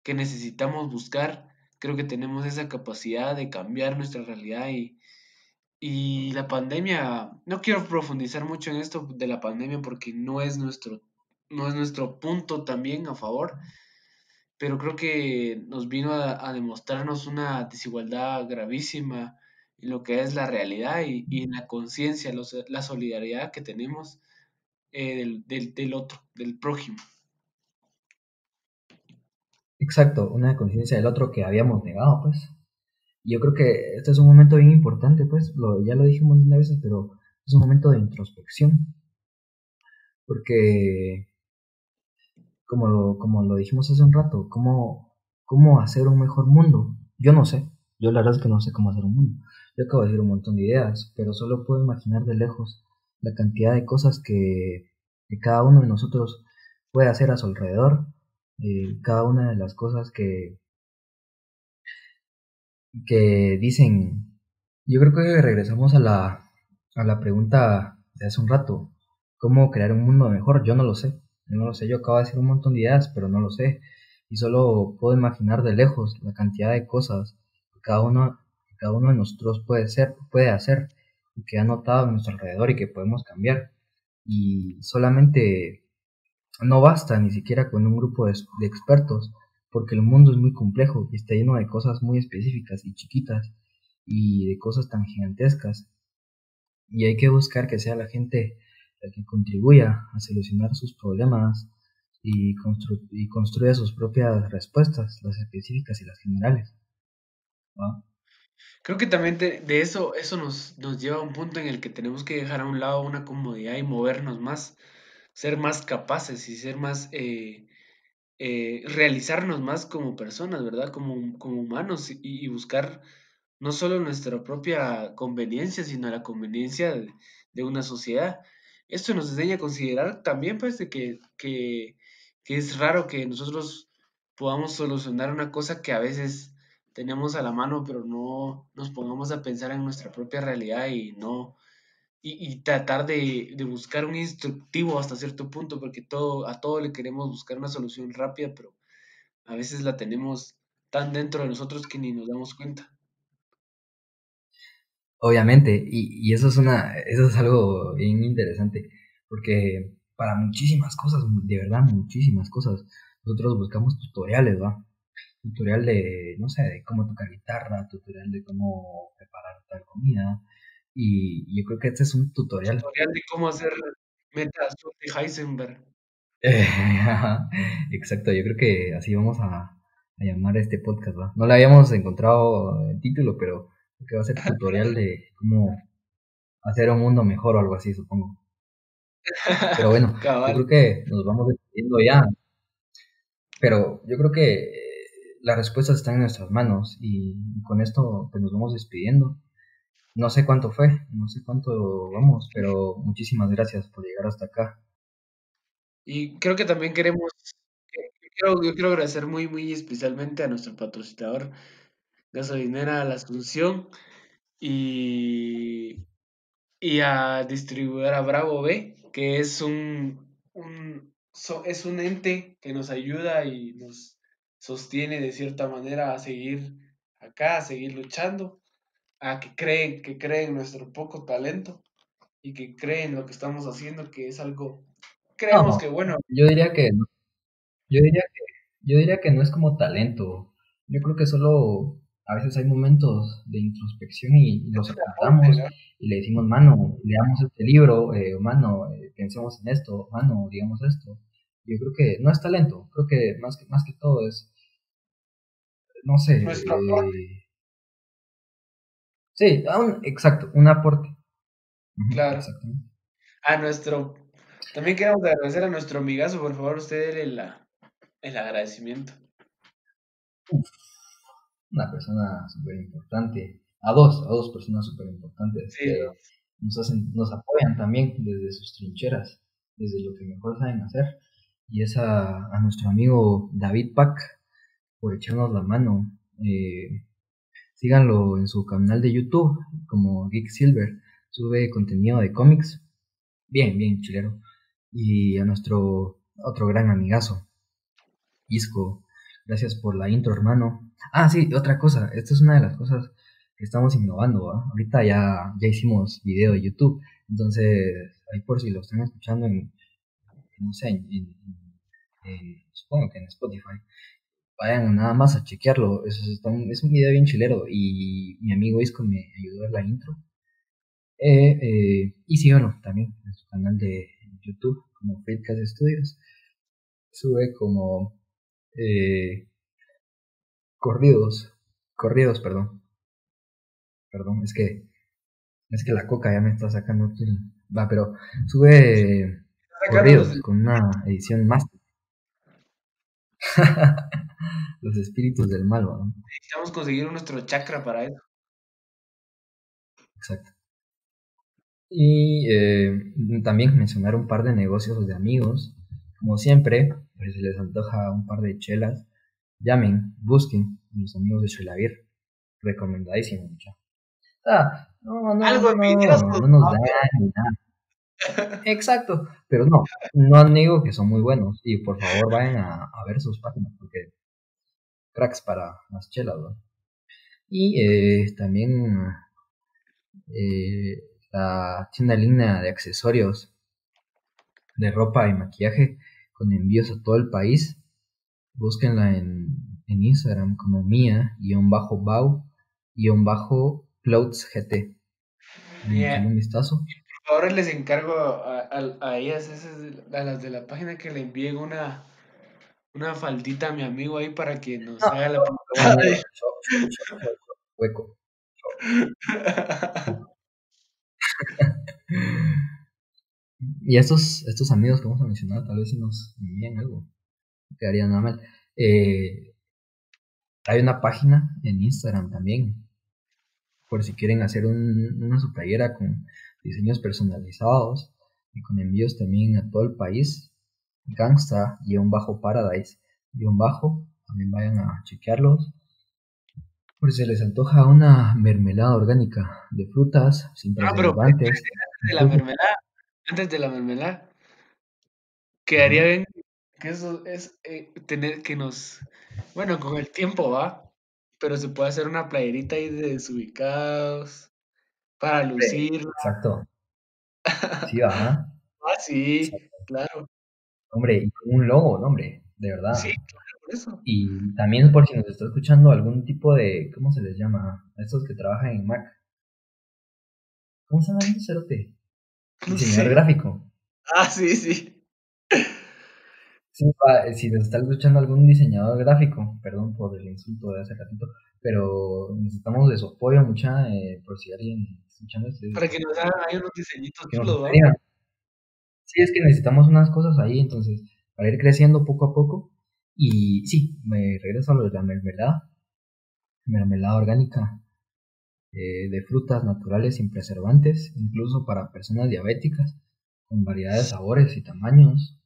S2: necesitamos buscar, creo que tenemos esa capacidad de cambiar nuestra realidad y la pandemia, no quiero profundizar mucho en esto de la pandemia porque no es nuestro punto también a favor, pero creo que nos vino a demostrarnos una desigualdad gravísima en lo que es la realidad y en la conciencia, la solidaridad que tenemos del otro, del prójimo.
S1: Exacto, una conciencia del otro que habíamos negado, pues. Y yo creo que este es un momento bien importante, pues, ya lo dije un montón de veces, pero es un momento de introspección, porque como lo dijimos hace un rato, cómo hacer un mejor mundo. Yo no sé, yo la verdad es que no sé cómo hacer un mundo. Yo acabo de decir un montón de ideas, pero solo puedo imaginar de lejos la cantidad de cosas que cada uno de nosotros puede hacer a su alrededor, cada una de las cosas que dicen. Yo creo que regresamos a la pregunta de hace un rato, ¿cómo crear un mundo mejor? Yo no lo sé, yo acabo de decir un montón de ideas, pero no lo sé, y solo puedo imaginar de lejos la cantidad de cosas que cada uno de nosotros puede hacer, y que ha notado a nuestro alrededor y que podemos cambiar, y solamente no basta ni siquiera con un grupo de expertos, porque el mundo es muy complejo y está lleno de cosas muy específicas y chiquitas y de cosas tan gigantescas y hay que buscar que sea la gente la que contribuya a solucionar sus problemas y construya sus propias respuestas, las específicas y las generales. ¿Va?
S2: Creo que también de eso nos lleva a un punto en el que tenemos que dejar a un lado una comodidad y movernos más, ser más capaces y ser más, realizarnos más como personas, ¿verdad? Como humanos y buscar no solo nuestra propia conveniencia, sino la conveniencia de una sociedad. Esto nos enseña a considerar también, pues, de que es raro que nosotros podamos solucionar una cosa que a veces tenemos a la mano, pero no nos pongamos a pensar en nuestra propia realidad y no, y tratar de buscar un instructivo hasta cierto punto, porque a todo le queremos buscar una solución rápida, pero a veces la tenemos tan dentro de nosotros que ni nos damos cuenta.
S1: Obviamente, y eso es algo bien interesante, porque para muchísimas cosas, de verdad, muchísimas cosas, nosotros buscamos tutoriales, ¿va? Tutorial de, no sé, de cómo tocar guitarra, tutorial de cómo preparar tal comida, y yo creo que este es un tutorial.
S2: Tutorial de cómo hacer metas de Heisenberg.
S1: Ajá, exacto, yo creo que así vamos a llamar a este podcast, ¿va? No le habíamos encontrado el título, pero creo que va a ser tutorial de cómo hacer un mundo mejor o algo así, supongo. Pero bueno, yo
S2: Cabal.
S1: creo que nos vamos despidiendo ya, pero yo creo que las respuestas están en nuestras manos y con esto pues nos vamos despidiendo. No sé cuánto fue, no sé cuánto vamos, pero muchísimas gracias por llegar hasta acá.
S2: Y creo que también queremos, yo quiero agradecer muy especialmente a nuestro patrocinador, Gasolinera La Asunción, y, y a distribuidora Bravo B, que es es un ente que nos ayuda y nos sostiene de cierta manera a seguir acá, a seguir luchando, a que creen en nuestro poco talento y que creen lo que estamos haciendo, que es algo, creemos
S1: No,
S2: que bueno,
S1: yo diría que no, yo diría yo diría que no es como talento. Yo creo que solo a veces hay momentos de introspección y
S2: es
S1: los
S2: un aporte,
S1: acordamos
S2: ¿no?
S1: y le decimos, mano, leamos este libro, mano, pensemos en esto, mano, digamos esto. Yo creo que no es talento, creo que más que todo es, no sé,
S2: Nuestro aporte,
S1: sí, exacto, un aporte. Ujú,
S2: claro.
S1: exactamente.
S2: A nuestro, también queremos agradecer a nuestro amigazo, por favor, usted dele el agradecimiento.
S1: Una persona súper importante, a dos personas súper importantes
S2: Sí,
S1: que nos apoyan también desde sus trincheras, desde lo que mejor saben hacer. Y es a nuestro amigo David Pack por echarnos la mano. Síganlo en su canal de YouTube como Geek Silver. Sube contenido de cómics. Bien chilero. Y a nuestro otro gran amigazo, Isco, gracias por la intro, hermano. Ah, sí, otra cosa. Esta es una de las cosas que estamos innovando, ¿va? Ahorita ya hicimos video de YouTube. Entonces, ahí por si lo están escuchando no sé, supongo que en Spotify. Vayan nada más a chequearlo. Es un video bien chilero. Y mi amigo Isco me ayudó a la intro. Y síganlo también en su canal de YouTube como Fritcast Studios. Sube como eh, corridos, perdón, es que la coca ya me está sacando aquí. Va, pero sube
S2: sacándonos,
S1: corridos con una edición más. Los espíritus del mal, ¿no?
S2: necesitamos conseguir nuestro chakra para eso.
S1: Exacto. Y también mencionar un par de negocios de amigos. Como siempre, pues, si les antoja un par de chelas, llamen, busquen a los amigos de Chulavir. Recomendadísimo, mucha. Ah,
S2: Algo envidioso.
S1: no nos dan ni nada. Exacto, pero no niego que son muy buenos. Y por favor vayan a ver sus páginas, porque cracks para las chelas, ¿no? Y también la tienda en línea de accesorios de ropa y maquillaje con envíos a todo el país. Búsquenla en Instagram como mía-bau-clothes GT.
S2: Yeah.
S1: echarle un vistazo.
S2: Ahora les encargo a ellas, a las de la página, que le envíen una faldita a mi amigo ahí para que nos
S1: No,
S2: haga la
S1: una
S2: portada.
S1: mierda, hueco. Y estos amigos que vamos a mencionar, tal vez si nos envían algo, no quedaría nada mal. Hay una página en Instagram también, por si quieren hacer una su playera con diseños personalizados y con envíos también a todo el país. Gangsta-Paradise- también vayan a chequearlos. Por si se les antoja una mermelada orgánica de frutas, sin
S2: No, pero
S1: preservantes.
S2: antes de la mermelada, quedaría bien que eso es tener que nos, bueno, con el tiempo va, pero se puede hacer una playerita ahí de desubicados para lucir.
S1: Exacto. Sí, ajá.
S2: Ah, sí,
S1: Exacto.
S2: claro.
S1: Hombre, y con un logo, no, hombre, de verdad.
S2: Sí, claro, por eso.
S1: Y también por si nos está escuchando algún tipo de, ¿cómo se les llama? Estos que trabajan en Mac. ¿Cómo se llama ese cerote?
S2: No
S1: Diseñador
S2: sé.
S1: gráfico.
S2: Ah, sí, sí.
S1: Sí, si nos está escuchando algún diseñador gráfico, perdón por el insulto de hace ratito, pero necesitamos de su apoyo mucha, por si alguien está escuchando esto,
S2: Para que nos hagan ahí unos diseñitos
S1: que nos
S2: chulos, ¿va?
S1: escriban. Sí, es que necesitamos unas cosas ahí, entonces, para ir creciendo poco a poco. Y sí, me regreso a lo de la mermelada orgánica, de frutas naturales sin preservantes, incluso para personas diabéticas, con variedad de sabores y tamaños,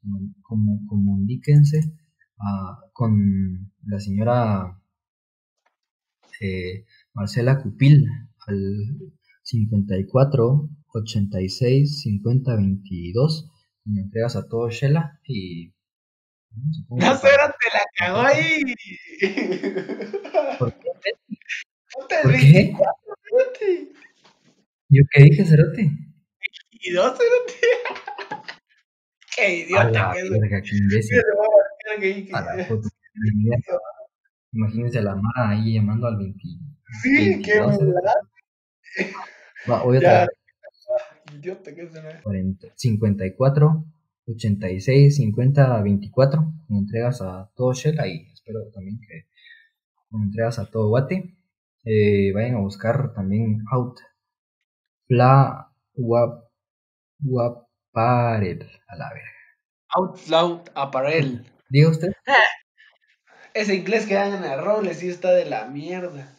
S1: comuníquense con la señora Marcela Cupil al 54 86 50 22, me entregas a todo Shela y supongo
S2: No
S1: que
S2: sé,
S1: para...
S2: te la cagó ahí.
S1: ¿Por qué?
S2: Ponte el
S1: ¿Por qué?
S2: 24, cerote.
S1: ¿Yo qué dije, Cerote?
S2: Y dos, cerote. Qué
S1: A
S2: idiota
S1: la
S2: que es.
S1: verga, qué
S2: Mira,
S1: imbécil.
S2: te voy a marcar
S1: A la
S2: que-
S1: puta. Imagínense a la Mara ahí llamando al
S2: Sí, qué
S1: 22,
S2: verdad.
S1: Va, voy otra
S2: Ya,
S1: vez.
S2: idiota que es.
S1: 54 86 50 24. Me entregas a todo Shell y espero también que me entregas a todo Guate. Vayan a buscar también Outfla Guaparel. A la verga.
S2: Outloud Apparel.
S1: Diga usted.
S2: Ese inglés que dan en el roble sí está de la mierda.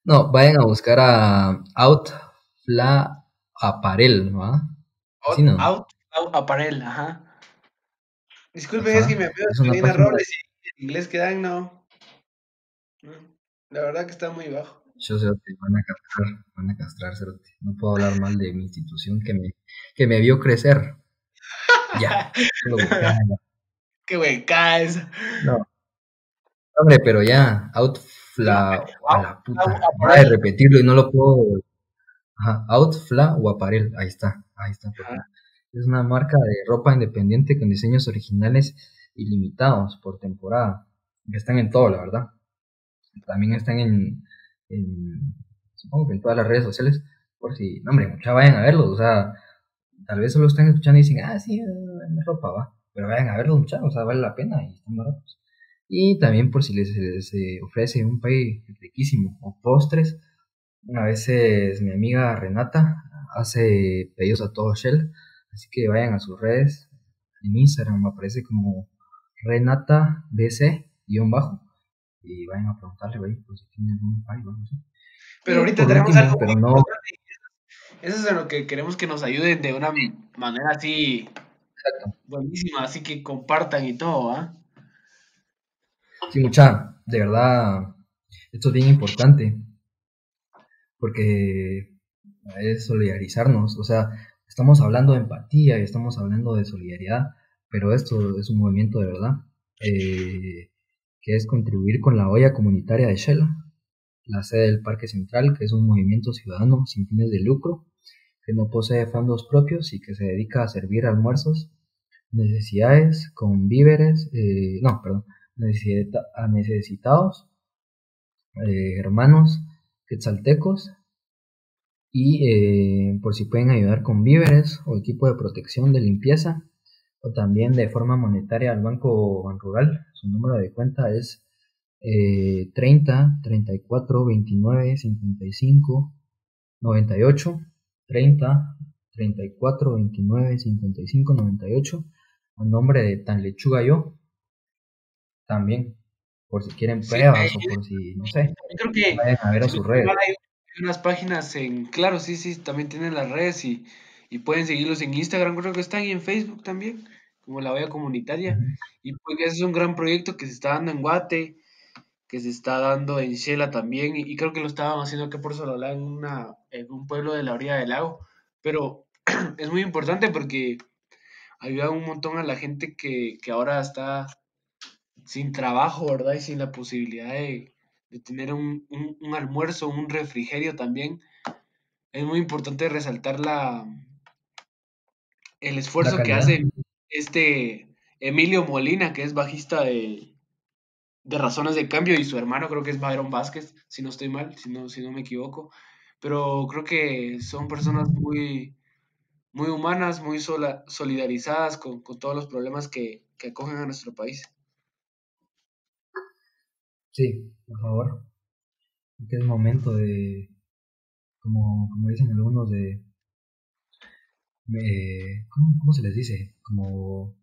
S1: No, vayan a buscar a Outfla Apparel, ¿va? Así no.
S2: Outloud Apparel, ajá. Disculpen, es que
S1: Ajá.
S2: mi amigo
S1: Es
S2: es
S1: una
S2: Melina
S1: página.
S2: Robles y el inglés que dan no. No. La verdad que está muy bajo.
S1: Yo sé que van a castrar, cerote. No puedo hablar mal de mi institución que me vio crecer. Ya, solo buscaba.
S2: Qué hueca es.
S1: No, hombre, pero ya,
S2: No,
S1: Outfla, a la
S2: Outloud
S1: puta. Acaba de
S2: Apparel.
S1: repetirlo y no lo puedo. Ajá, Outfla o Apparel, ahí está,
S2: Ajá.
S1: perfecto. Es una marca de ropa independiente con diseños originales y limitados por temporada, que están en todo, la verdad. También están supongo que en todas las redes sociales, por si, no, hombre, mucha vayan a verlos, o sea, tal vez solo están escuchando y dicen, ah, sí, es ropa, va, pero vayan a verlos, muchachos, o sea, vale la pena y están baratos. Y también por si les ofrece un pay riquísimo o postres, a veces mi amiga Renata hace pedidos a todo Shell, así que vayan a sus redes, en Instagram me aparece como Renata BC-bajo y vayan a preguntarle, güey, por si tienen algún pay o algo así.
S2: Pero
S1: Y
S2: ahorita
S1: por
S2: tenemos
S1: último,
S2: algo muy
S1: pero no,
S2: importante. Eso es en lo que queremos que nos ayuden de una manera así buenísima, así que compartan y todo, ¿ah?
S1: sí, mucha, de verdad, esto es bien importante, porque es solidarizarnos, o sea, estamos hablando de empatía y estamos hablando de solidaridad, pero esto es un movimiento de verdad, que es contribuir con la olla comunitaria de Shela, la sede del Parque Central, que es un movimiento ciudadano sin fines de lucro, que no posee fondos propios y que se dedica a servir almuerzos, necesidades con víveres, no, perdón, a necesitados, hermanos quetzaltecos Y por si pueden ayudar con víveres o equipo de protección de limpieza o también de forma monetaria al Banco Banrural. Su número de cuenta es 30 34 29 55 98 30 34 29 55 98 a nombre de Tan Lechuga Yo. También, por si quieren
S2: Sí,
S1: pruebas o por si, no sé,
S2: yo creo que
S1: vayan a ver a
S2: si no
S1: sus
S2: estoy
S1: redes.
S2: mal, hay unas páginas en, claro, sí, sí, también tienen las redes y pueden seguirlos en Instagram, creo que están y en Facebook también, como La Olla Comunitaria.
S1: Ujú.
S2: Y pues ese es un gran proyecto que se está dando en Guate, que se está dando en Shela también, y creo que lo estaban haciendo aquí por Sololá en un pueblo de la orilla del lago. Pero es muy importante porque ayuda un montón a la gente que ahora está sin trabajo, ¿verdad? Y sin la posibilidad de tener un almuerzo, un refrigerio también. Es muy importante resaltar el
S1: La
S2: esfuerzo que
S1: calidad.
S2: hace este Emilio Molina, que es bajista de Razones de Cambio, y su hermano creo que es Byron Vázquez, si no estoy mal, si no me equivoco. Pero creo que son personas muy humanas, muy solidarizadas con todos los problemas que acogen a nuestro país.
S1: Sí, por favor. Creo que es momento de, como dicen algunos, ¿cómo se les dice? Como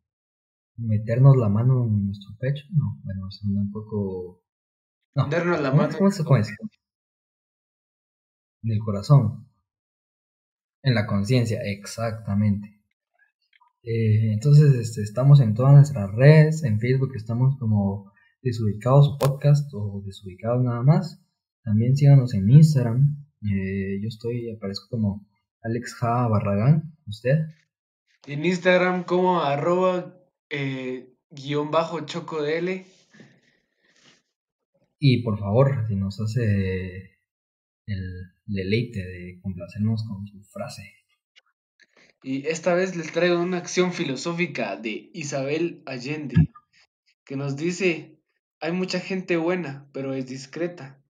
S1: meternos la mano en nuestro pecho. No, bueno, suena un poco... No,
S2: Darnos la
S1: ¿cómo es?
S2: mano.
S1: ¿Cómo es? En el corazón, en la conciencia, exactamente. Entonces, estamos en todas nuestras redes, en Facebook estamos como Desubicados Podcast o Desubicados nada más. También síganos en Instagram. Aparezco como Alex J. Barragán. ¿Usted?
S2: En Instagram como guión bajo chocodl.
S1: Y por favor, si nos hace el deleite de complacernos con su frase.
S2: Y esta vez les traigo una acción filosófica de Isabel Allende, que nos dice, hay mucha gente buena, pero es discreta.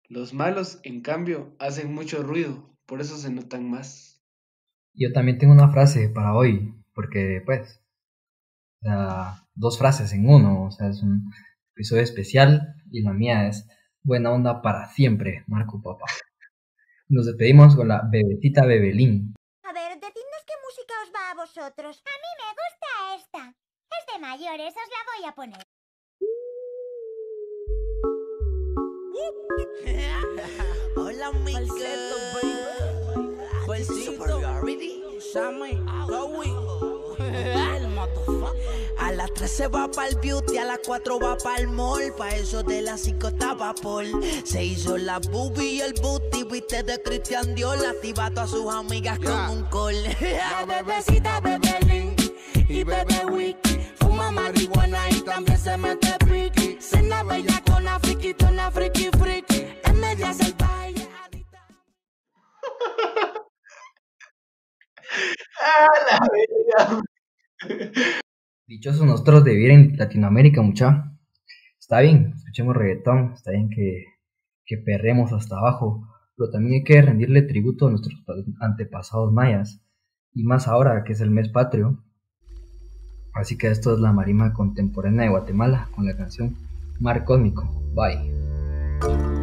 S2: Los malos, en cambio, hacen mucho ruido, por eso se notan más.
S1: Yo también tengo una frase para hoy, porque pues, o sea, dos frases en uno, o sea, es un episodio especial y la mía es buena onda para siempre, Marco Papá. Nos despedimos con la bebecita Bebelín.
S6: A ver, decidnos qué música os va a vosotros. A mí me gusta esta. Es de mayores, os la voy a poner.
S7: Hola, mi Superiority. Sammy, el motherfucker. A las 3 se va pa'l beauty, a las 4 va pa'l mall. Pa' eso de las 5 estaba Paul. Se hizo la boobie y el booty, viste de Christian Dior. Activa a todas sus amigas con un call. La bebecita Bebelín y bebe wiki. Fuma marihuana y también se mete piqui. Cena bella con la friquitona friki friki. En media salvaje.
S1: Dichosos nosotros de vivir en Latinoamérica, mucha. Está bien, escuchemos reggaetón, está bien que perremos hasta abajo, pero también hay que rendirle tributo a nuestros antepasados mayas, y más ahora que es el mes patrio. Así que esto es la Marima Contemporánea de Guatemala con la canción Mar Cósmico. Bye.